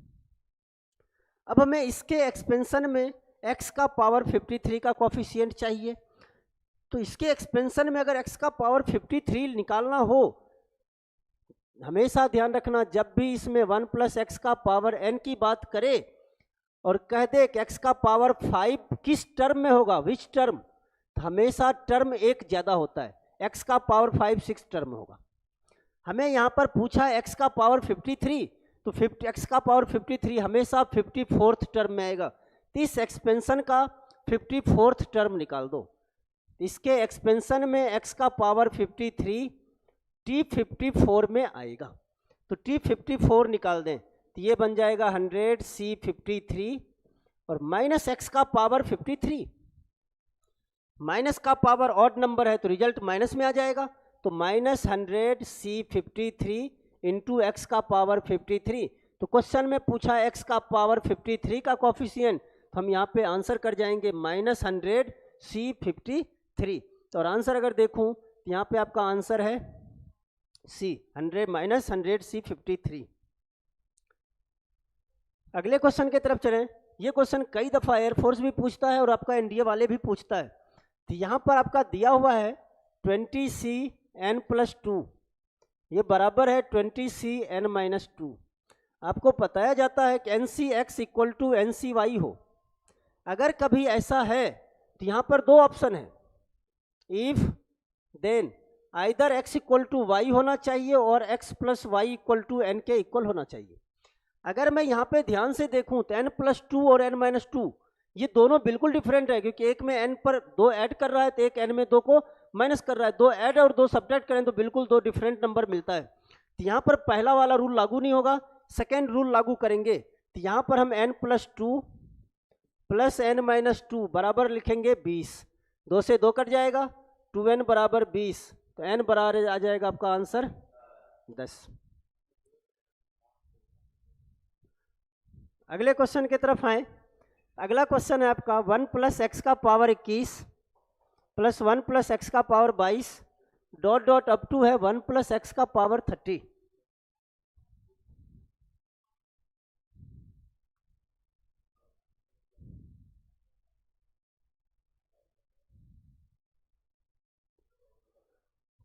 अब हमें इसके एक्सपेंशन में x का पावर 53 का कोफिशिएंट चाहिए, तो इसके एक्सपेंशन में अगर x का पावर 53 निकालना हो, हमेशा ध्यान रखना जब भी इसमें 1 + x का पावर n की बात करे और कह दे कि x का पावर 5 किस टर्म में होगा, विच टर्म, तो हमेशा टर्म एक ज़्यादा होता है, x का पावर 5 6 टर्म होगा। हमें यहाँ पर पूछा है x का पावर 53, तो x का पावर 53 हमेशा 54th टर्म में आएगा, तो इस एक्सपेंशन का 54th टर्म निकाल दो। इसके एक्सपेंशन में x का पावर 53 T54 में आएगा, तो T54 निकाल दें तो ये बन जाएगा 100 C53 और माइनस x का पावर 53, माइनस का पावर ऑड नंबर है तो रिजल्ट माइनस में आ जाएगा, तो -100 C53 इंटू x का पावर 53। तो क्वेश्चन में पूछा x का पावर 53 का कोफिशिएंट, तो हम यहाँ पे आंसर कर जाएंगे -100 C53। तो और आंसर अगर देखूँ तो यहाँ पे आपका आंसर है C, -100 C53। अगले क्वेश्चन की तरफ चलें। ये क्वेश्चन कई दफ़ा एयरफोर्स भी पूछता है और आपका एनडीए वाले भी पूछता है। तो यहाँ पर आपका दिया हुआ है 20Cn + 2, ये बराबर है 20Cn - 2। आपको बताया जाता है कि NCx = NCy हो। अगर कभी ऐसा है तो यहाँ पर दो ऑप्शन है, if then either x = y होना चाहिए और x + y = n के इक्वल होना चाहिए। अगर मैं यहाँ पे ध्यान से देखूँ तो n + 2 और n - 2 ये दोनों बिल्कुल डिफरेंट है, क्योंकि एक में n पर 2 ऐड कर रहा है तो एक n में 2 को माइनस कर रहा है। 2 ऐड और 2 सब्ट्रैक्ट करें तो बिल्कुल 2 डिफरेंट नंबर मिलता है। तो यहाँ पर पहला वाला रूल लागू नहीं होगा, सेकेंड रूल लागू करेंगे। तो यहाँ पर हम n + 2 + n - 2 बराबर लिखेंगे 20, 2 से 2 कट जाएगा, 2n = 20, तो n बराबर आ जाएगा आपका आंसर 10। अगले क्वेश्चन की तरफ आए। अगला क्वेश्चन है आपका 1 + x का पावर 21 + 1 + x का पावर 22 ... अप टू है 1 + x का पावर 30।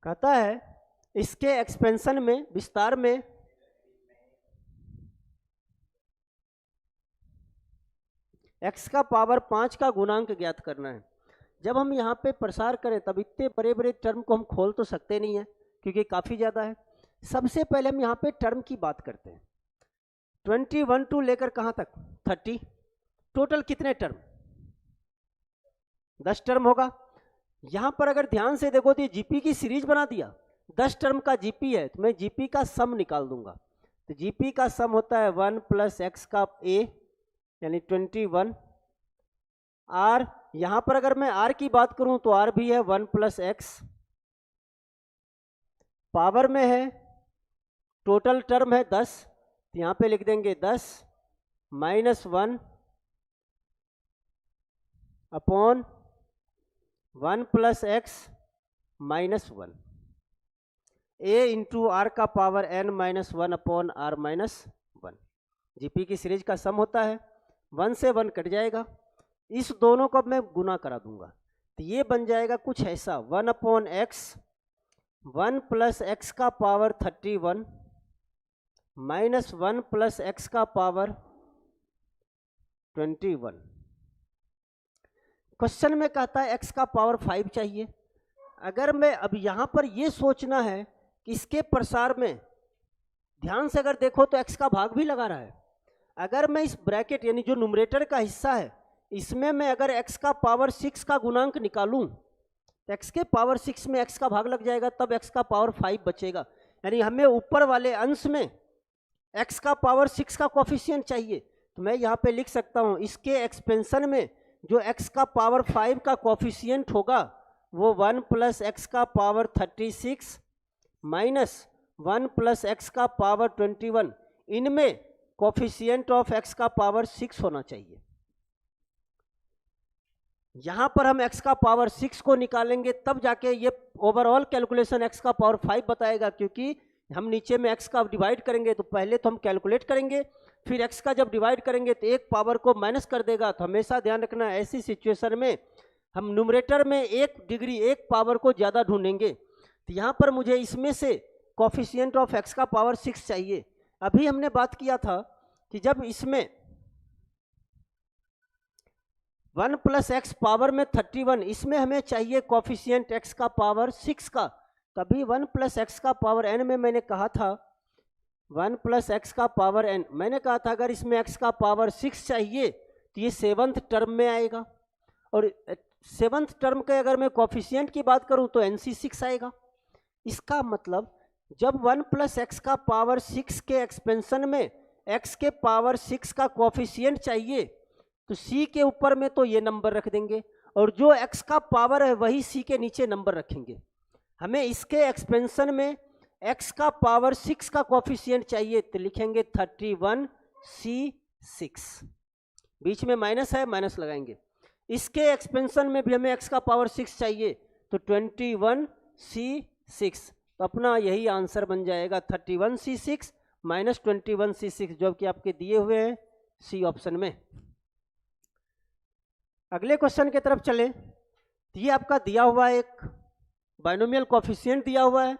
कहता है इसके एक्सपेंशन में, विस्तार में x का पावर 5 का गुणांक ज्ञात करना है। जब हम यहाँ पे प्रसार करें तब इतने बड़े बड़े टर्म को हम खोल तो सकते नहीं है क्योंकि काफ़ी ज़्यादा है। सबसे पहले हम यहाँ पे टर्म की बात करते हैं। 21 टू लेकर कहाँ तक 30, टोटल कितने टर्म 10 टर्म होगा। यहाँ पर अगर ध्यान से देखो तो जीपी की सीरीज बना दिया, 10 टर्म का जीपी है तो मैं जीपी का सम निकाल दूंगा। तो जीपी का सम होता है 1 + x का a यानी 21 r। यहाँ पर अगर मैं r की बात करूँ तो r भी है 1 + x, पावर में है, टोटल टर्म है 10, तो यहाँ पे लिख देंगे 10 - 1 upon 1 + x - 1 a into r का power n - 1 upon r - 1। GP की सीरीज का सम होता है, 1 से 1 कट जाएगा, इस दोनों को मैं गुना करा दूंगा तो ये बन जाएगा कुछ ऐसा 1/x 1 + x का पावर 31 - 1 + x का पावर 21। क्वेश्चन में कहता है x का पावर 5 चाहिए। अगर मैं अब यहाँ पर ये सोचना है कि इसके प्रसार में ध्यान से अगर देखो तो x का भाग भी लगा रहा है। अगर मैं इस ब्रैकेट यानी जो न्यूमरेटर का हिस्सा है इसमें मैं अगर x का पावर 6 का गुणांक निकालूं तो x के पावर 6 में x का भाग लग जाएगा, तब x का पावर 5 बचेगा। यानी हमें ऊपर वाले अंश में x का पावर 6 का कोफिशिएंट चाहिए, तो मैं यहाँ पे लिख सकता हूँ इसके एक्सपेंशन में जो x का पावर 5 का कोफिशिएंट होगा वो 1 प्लस एक्स का पावर 36 माइनस 1 प्लस एक्स का पावर 21, इनमें कोफिशिएंट ऑफ x का पावर 6 होना चाहिए। यहाँ पर हम x का पावर 6 को निकालेंगे तब जाके ये ओवरऑल कैलकुलेशन x का पावर 5 बताएगा, क्योंकि हम नीचे में x का डिवाइड करेंगे तो पहले तो हम कैलकुलेट करेंगे, फिर x का जब डिवाइड करेंगे तो एक पावर को माइनस कर देगा। तो हमेशा ध्यान रखना ऐसी सिचुएशन में हम न्यूमरेटर में एक डिग्री एक पावर को ज़्यादा ढूंढेंगे। तो यहाँ पर मुझे इसमें से कोफिशिएंट ऑफ x का पावर 6 चाहिए। अभी हमने बात किया था कि जब इसमें 1 प्लस एक्स पावर में 31, इसमें हमें चाहिए कोफिशिएंट x का पावर 6 का, तभी 1 प्लस एक्स का पावर n में मैंने कहा था 1 प्लस एक्स का पावर n, मैंने कहा था अगर इसमें x का पावर 6 चाहिए तो ये 7th टर्म में आएगा, और 7th टर्म के अगर मैं कोफिशिएंट की बात करूं तो NC6 आएगा। इसका मतलब जब 1 प्लस एक्स का पावर 6 के एक्सपेंशन में x के पावर 6 का कोफिशिएंट चाहिए तो c के ऊपर में तो ये नंबर रख देंगे, और जो x का पावर है वही c के नीचे नंबर रखेंगे। हमें इसके एक्सपेंशन में x का पावर 6 का कोफिशिएंट चाहिए तो लिखेंगे 31c6, बीच में माइनस है माइनस लगाएंगे। इसके एक्सपेंशन में भी हमें x का पावर 6 चाहिए तो 21c6, तो अपना यही आंसर बन जाएगा 31c6 माइनस 21c6, जो कि आपके दिए हुए हैं सी ऑप्शन में। अगले क्वेश्चन की तरफ चलें तो ये आपका दिया हुआ एक बाइनोमियल कोफिशिएंट दिया हुआ है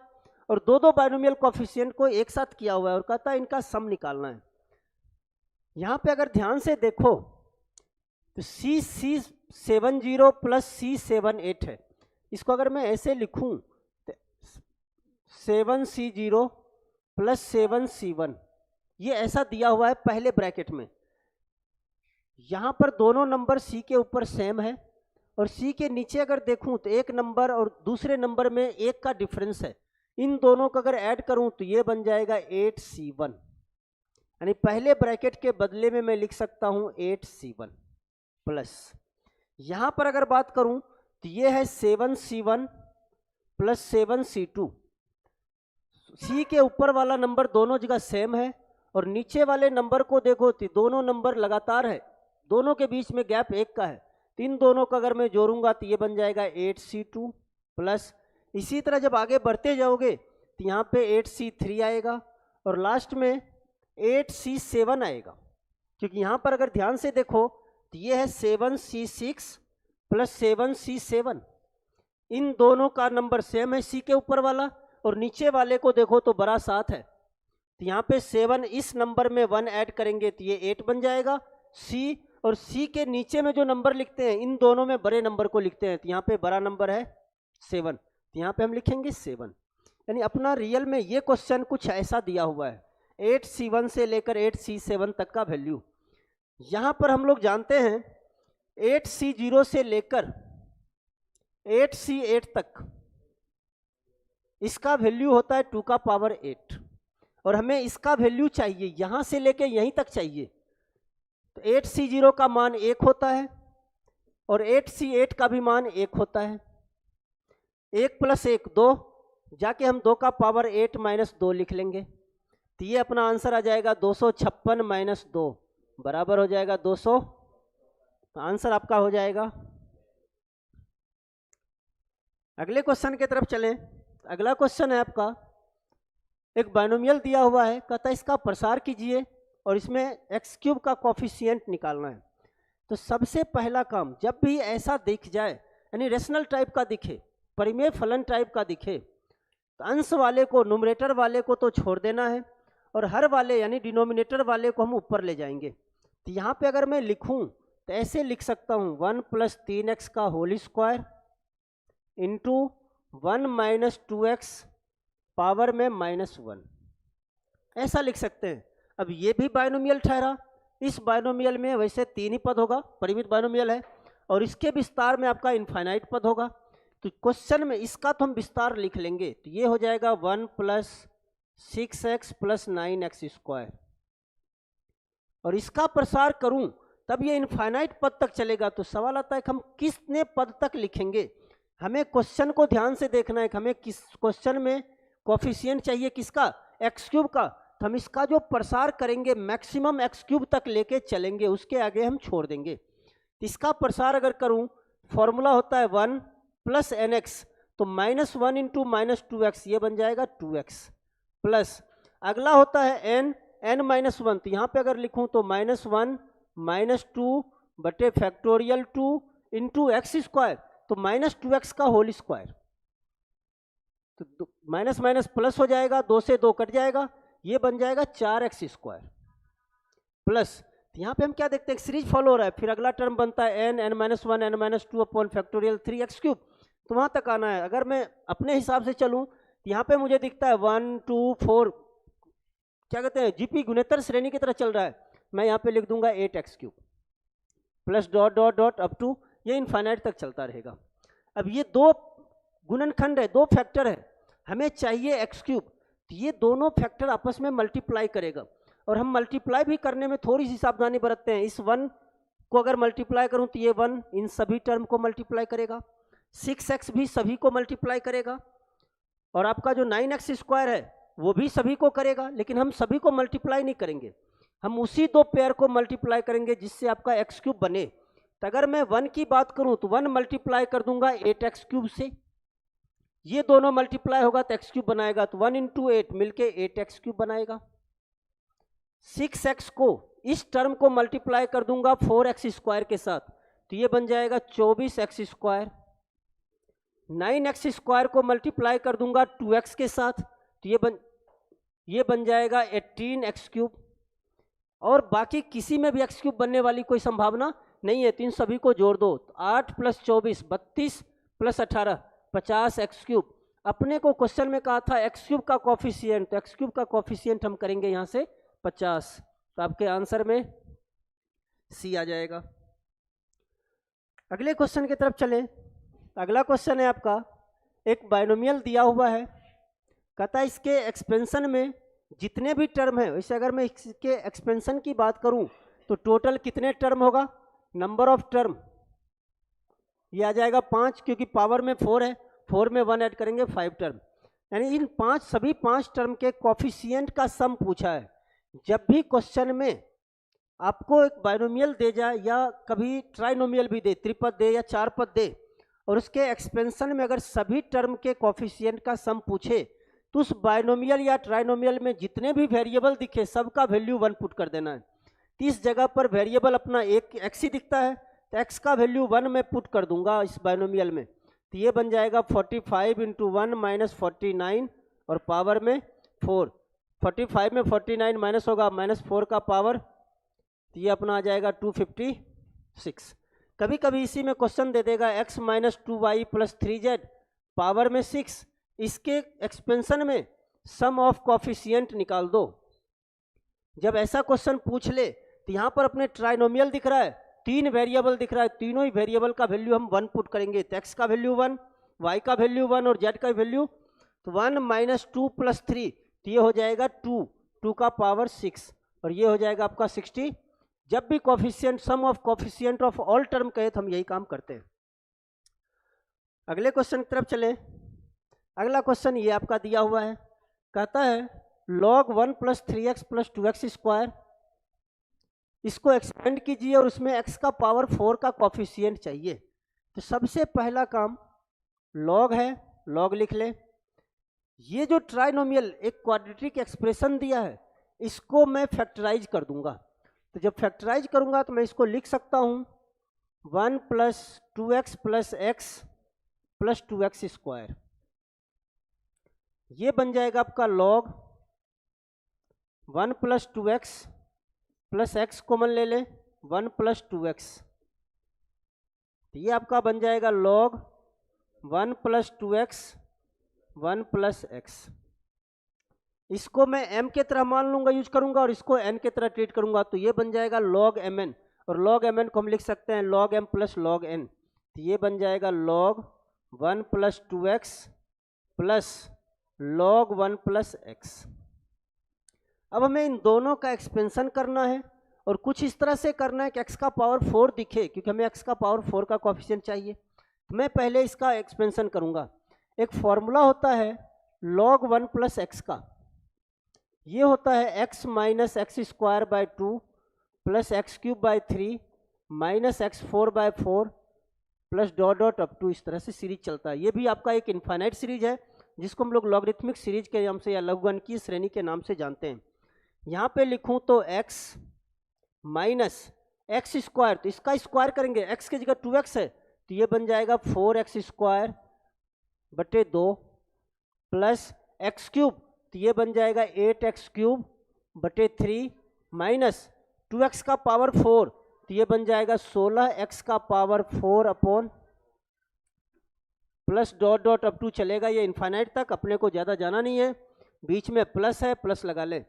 और दो बाइनोमियल कोफिशिएंट को एक साथ किया हुआ है और कहता है इनका सम निकालना है। यहाँ पे अगर ध्यान से देखो तो C70 प्लस C78 है, इसको अगर मैं ऐसे लिखूं तो 7C0 प्लस 7C1, ये ऐसा दिया हुआ है पहले ब्रैकेट में। यहाँ पर दोनों नंबर C के ऊपर सेम है और C के नीचे अगर देखूं तो एक नंबर और दूसरे नंबर में एक का डिफरेंस है, इन दोनों को अगर ऐड करूं तो ये बन जाएगा 8C1, यानी पहले ब्रैकेट के बदले में मैं लिख सकता हूं 8C1 प्लस, यहाँ पर अगर बात करूं तो ये है 7C1 प्लस 7C2। C के ऊपर वाला नंबर दोनों जगह सेम है और नीचे वाले नंबर को देखो तो दोनों नंबर लगातार है, दोनों के बीच में गैप एक का है, तो इन दोनों का अगर मैं जोड़ूंगा तो ये बन जाएगा 8C2 प्लस, इसी तरह जब आगे बढ़ते जाओगे तो यहाँ पे 8C3 आएगा और लास्ट में 8C7 आएगा, क्योंकि यहाँ पर अगर ध्यान से देखो तो ये है 7C6 प्लस 7C7, इन दोनों का नंबर सेम है C के ऊपर वाला और नीचे वाले को देखो तो बड़ा 7 है, तो यहाँ पे 7 इस नंबर में 1 ऐड करेंगे तो ये 8 बन जाएगा C, और C के नीचे में जो नंबर लिखते हैं इन दोनों में बड़े नंबर को लिखते हैं, तो यहाँ पे बड़ा नंबर है 7, तो यहाँ पे हम लिखेंगे 7। यानी अपना रियल में ये क्वेश्चन कुछ ऐसा दिया हुआ है 8C1 से लेकर 8C7 तक का वैल्यू। यहाँ पर हम लोग जानते हैं 8C0 से लेकर 8C8 तक इसका वैल्यू होता है 2 का पावर 8 और हमें इसका वैल्यू चाहिए यहाँ से लेकर यहीं तक चाहिए, तो 8C0 का मान 1 होता है और 8C8 का भी मान 1 होता है, 1 प्लस 1 2, जाके हम 2 का पावर 8 माइनस 2 लिख लेंगे, तो ये अपना आंसर आ जाएगा 256 माइनस 2 बराबर हो जाएगा 200, तो आंसर आपका हो जाएगा। अगले क्वेश्चन की तरफ चलें। अगला क्वेश्चन है आपका, एक बाइनोमियल दिया हुआ है, कहता है इसका प्रसार कीजिए और इसमें x³ का कोफिशिएंट निकालना है। तो सबसे पहला काम जब भी ऐसा दिख जाए, यानी रेशनल टाइप का दिखे, परिमेय फलन टाइप का दिखे, तो अंश वाले को न्यूमरेटर वाले को तो छोड़ देना है और हर वाले यानी डिनोमिनेटर वाले को हम ऊपर ले जाएंगे। तो यहाँ पे अगर मैं लिखूँ तो ऐसे लिख सकता हूँ 1 प्लस 3x का whole square into 1 minus 2x power में -1, ऐसा लिख सकते हैं। अब ये भी बाइनोमियल ठहरा, इस बाइनोमियल में वैसे 3 ही पद होगा, परिमित बाइनोमियल है, और इसके विस्तार में आपका इनफाइनाइट पद होगा। तो क्वेश्चन में इसका तो हम विस्तार लिख लेंगे, तो ये हो जाएगा 1 + 6x + 9x²। और इसका प्रसार करूं तब ये इनफाइनाइट पद तक चलेगा। तो सवाल आता है कि हम कितने पद तक लिखेंगे। हमें क्वेश्चन को ध्यान से देखना है कि हमें किस क्वेश्चन में कोफिशिएंट चाहिए, किसका, x³ का। तो हम इसका जो प्रसार करेंगे मैक्सिमम x³ तक लेके चलेंगे, उसके आगे हम छोड़ देंगे। इसका प्रसार अगर करूं, फॉर्मूला होता है 1 + nx, तो -1 × -2x, ये बन जाएगा 2x प्लस, अगला होता है n-1, तो यहाँ पे अगर लिखूं तो -1 - 2 बटे फैक्टोरियल 2 × x², तो -2x का होल स्क्वायर। तो माइनस माइनस प्लस हो जाएगा, 2 से 2 कट जाएगा, ये बन जाएगा 4x² प्लस। यहाँ पे हम क्या देखते हैं, सीरीज फॉलो हो रहा है। फिर अगला टर्म बनता है n-1 n-2 upon factorial 3x³, तो वहाँ तक आना है। अगर मैं अपने हिसाब से चलूँ तो यहाँ पे मुझे दिखता है 1 2 4, क्या कहते हैं, जीपी गुणेतर श्रेणी की तरह चल रहा है। मैं यहाँ पे लिख दूंगा 8x³ plus dot dot dot up to, ये इनफाइनाइट तक चलता रहेगा। अब ये दो गुणनखंड है, दो फैक्टर है, हमें चाहिए x³, तो ये दोनों फैक्टर आपस में मल्टीप्लाई करेगा। और हम मल्टीप्लाई भी करने में थोड़ी सी सावधानी बरतते हैं। इस 1 को अगर मल्टीप्लाई करूं तो ये 1 इन सभी टर्म को मल्टीप्लाई करेगा, 6x भी सभी को मल्टीप्लाई करेगा, और आपका जो 9x² है वो भी सभी को करेगा। लेकिन हम सभी को मल्टीप्लाई नहीं करेंगे, हम उसी दो पेयर को मल्टीप्लाई करेंगे जिससे आपका x³ बने। तो अगर मैं 1 की बात करूं तो 1 मल्टीप्लाई कर दूंगा 8x³ से, ये दोनों मल्टीप्लाई होगा तो x³ बनाएगा, तो 1 × 8 मिलके 8x³ बनाएगा। 6x को इस टर्म को मल्टीप्लाई कर दूंगा 4x² के साथ, तो ये बन जाएगा 24x²। 9x² को मल्टीप्लाई कर दूंगा 2x के साथ, तो ये बन जाएगा 18x³। और बाकी किसी में भी x³ बनने वाली कोई संभावना नहीं है, तो इन सभी को जोड़ दो, 8 + 24 32 + 18 50x³। अपने को क्वेश्चन में कहा था x³ का कोफिशिएंट, तो x³ का कोफिशिएंट हम करेंगे यहाँ से 50, तो आपके आंसर में सी आ जाएगा। अगले क्वेश्चन की तरफ चलें। अगला क्वेश्चन है आपका, एक बाइनोमियल दिया हुआ है, कहता है इसके एक्सपेंशन में जितने भी टर्म है, वैसे अगर मैं इसके एक्सपेंशन की बात करूं तो टोटल कितने टर्म होगा, नंबर ऑफ टर्म ये आ जाएगा 5, क्योंकि पावर में 4 है, 4 में 1 ऐड करेंगे 5 टर्म, यानी इन सभी 5 टर्म के कोफिशिएंट का सम पूछा है। जब भी क्वेश्चन में आपको एक बाइनोमियल दे जाए या कभी ट्राइनोमियल भी दे, त्रिपद दे या 4 पद दे, और उसके एक्सपेंशन में अगर सभी टर्म के कोफिशिएंट का सम पूछे, तो उस बाइनोमियल या ट्राइनोमियल में जितने भी वेरिएबल दिखे सबका वैल्यू 1 पुट कर देना है। तो इस जगह पर वेरिएबल अपना एक x ही दिखता है, तो x का वैल्यू 1 में पुट कर दूंगा इस बाइनोमियल में, तो ये बन जाएगा 45 × 1 - 49 और पावर में 4। 45 में 49 माइनस होगा, -4 का पावर, तो ये अपना आ जाएगा 256। कभी कभी इसी में क्वेश्चन दे देगा x - 2y + 3z पावर में 6, इसके एक्सपेंशन में सम ऑफ कोफिशिएंट निकाल दो। जब ऐसा क्वेश्चन पूछ ले तो यहाँ पर अपने ट्राइनोमियल दिख रहा है, 3 वेरिएबल दिख रहा है, तीनों ही वेरिएबल का वैल्यू हम 1 पुट करेंगे, तो x का वैल्यू 1, y का वैल्यू 1 और z का वैल्यू, तो 1 - 2 + 3, तो ये हो जाएगा 2 का पावर 6, और ये हो जाएगा आपका 60। जब भी coefficient, sum of coefficient of all term कहे तो हम यही काम करते हैं। अगले क्वेश्चन की तरफ चलें। अगला क्वेश्चन ये आपका दिया हुआ है, कहता है log 1 + 3x + 2x², इसको एक्सपेंड कीजिए और उसमें x का पावर 4 का कोफिशिएंट चाहिए। तो सबसे पहला काम log है, log लिख ले। ये जो ट्राइनोमियल एक क्वाड्रेटिक एक्सप्रेशन दिया है, इसको मैं फैक्टराइज कर दूंगा। तो जब फैक्टराइज करूंगा तो मैं इसको लिख सकता हूं 1 + 2x + x + 2x², ये बन जाएगा आपका log 1 + 2x + x कॉमन ले ले, 1 + 2x, ये आपका बन जाएगा log 1 + 2x 1 + x। इसको मैं m के तरह मान लूंगा, यूज करूंगा, और इसको n के तरह ट्रीट करूंगा, तो ये बन जाएगा log mn, और log mn को हम लिख सकते हैं log m plus log n, तो ये बन जाएगा log 1 plus 2x plus log 1 plus x। अब हमें इन दोनों का एक्सपेंशन करना है, और कुछ इस तरह से करना है कि x का पावर 4 दिखे, क्योंकि हमें x का पावर 4 का कोएफिशिएंट चाहिए। तो मैं पहले इसका एक्सपेंशन करूंगा। एक फॉर्मूला होता है log 1 प्लस x का, ये होता है x minus x square by 2 plus x cube by 3 minus x 4 by 4 plus dot dot up to, इस तरह से सीरीज चलता है। ये भी आपका एक इनफाइनाइट सीरीज है, जिसको हम लोग लॉगरिथमिक सीरीज के नाम से या लघुगणकीय श्रेणी के नाम से जानते हैं। यहाँ पे लिखूँ तो x माइनस एक्स स्क्वायर, तो इसका स्क्वायर करेंगे, x की जगह 2x है, तो ये बन जाएगा 4x स्क्वायर बटे 2 प्लस एक्स क्यूब, तो ये बन जाएगा 8x क्यूब बटे 3 माइनस 2x का पावर 4, तो ये बन जाएगा 16x का power 4 upon plus dot dot up to चलेगा ये इनफाइनाइट तक, अपने को ज़्यादा जाना नहीं है, बीच में प्लस है, प्लस लगा ले।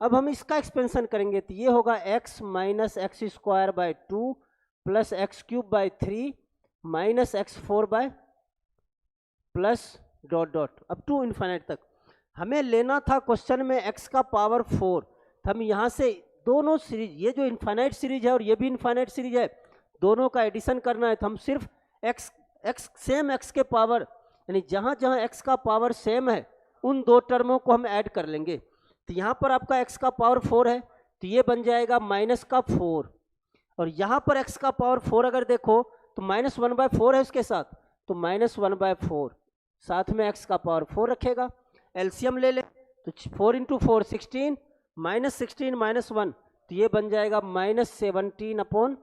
अब हम इसका एक्सपेंशन करेंगे, तो ये होगा x minus x square by 2 plus x cube by 3 minus x 4 by plus dot dot up to infinite तक। हमें लेना था क्वेश्चन में x का पावर 4, तो हम यहाँ से दोनों सीरीज, ये जो इनफाइनाइट सीरीज है और ये भी इनफाइनाइट सीरीज है, दोनों का एडिशन करना है, तो हम सिर्फ x सेम x के पावर, यानी जहाँ जहाँ x का पावर सेम है उन दो टर्मों को हम ऐड कर लेंगे। तो यहाँ पर आपका x का पावर 4 है, तो ये बन जाएगा माइनस का 4, और यहाँ पर x का पावर 4 अगर देखो तो माइनस 1/4 है उसके साथ, तो माइनस 1/4, साथ में x का पावर 4 रखेगा। एलसीएम ले ले तो 4 इंटू 4 16 माइनस 16 माइनस 1, तो ये बन जाएगा माइनस 17 अपॉन,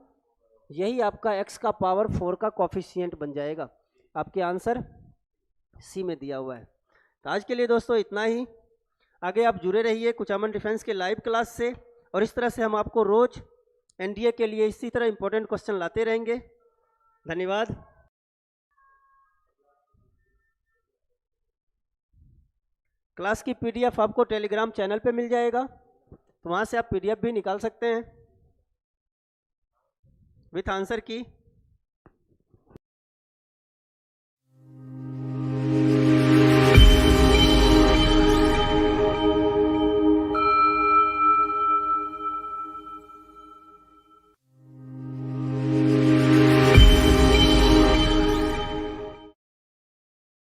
यही आपका x का पावर 4 का कोफिशिएंट बन जाएगा। आपके आंसर सी में दिया हुआ है। तो आज के लिए दोस्तों इतना ही। आगे आप जुड़े रहिए कुचामन डिफेंस के लाइव क्लास से, और इस तरह से हम आपको रोज एनडीए के लिए इसी तरह इंपॉर्टेंट क्वेश्चन लाते रहेंगे। धन्यवाद। क्लास की पीडीएफ आपको टेलीग्राम चैनल पे मिल जाएगा, तो वहाँ से आप पीडीएफ भी निकाल सकते हैं विथ आंसर की।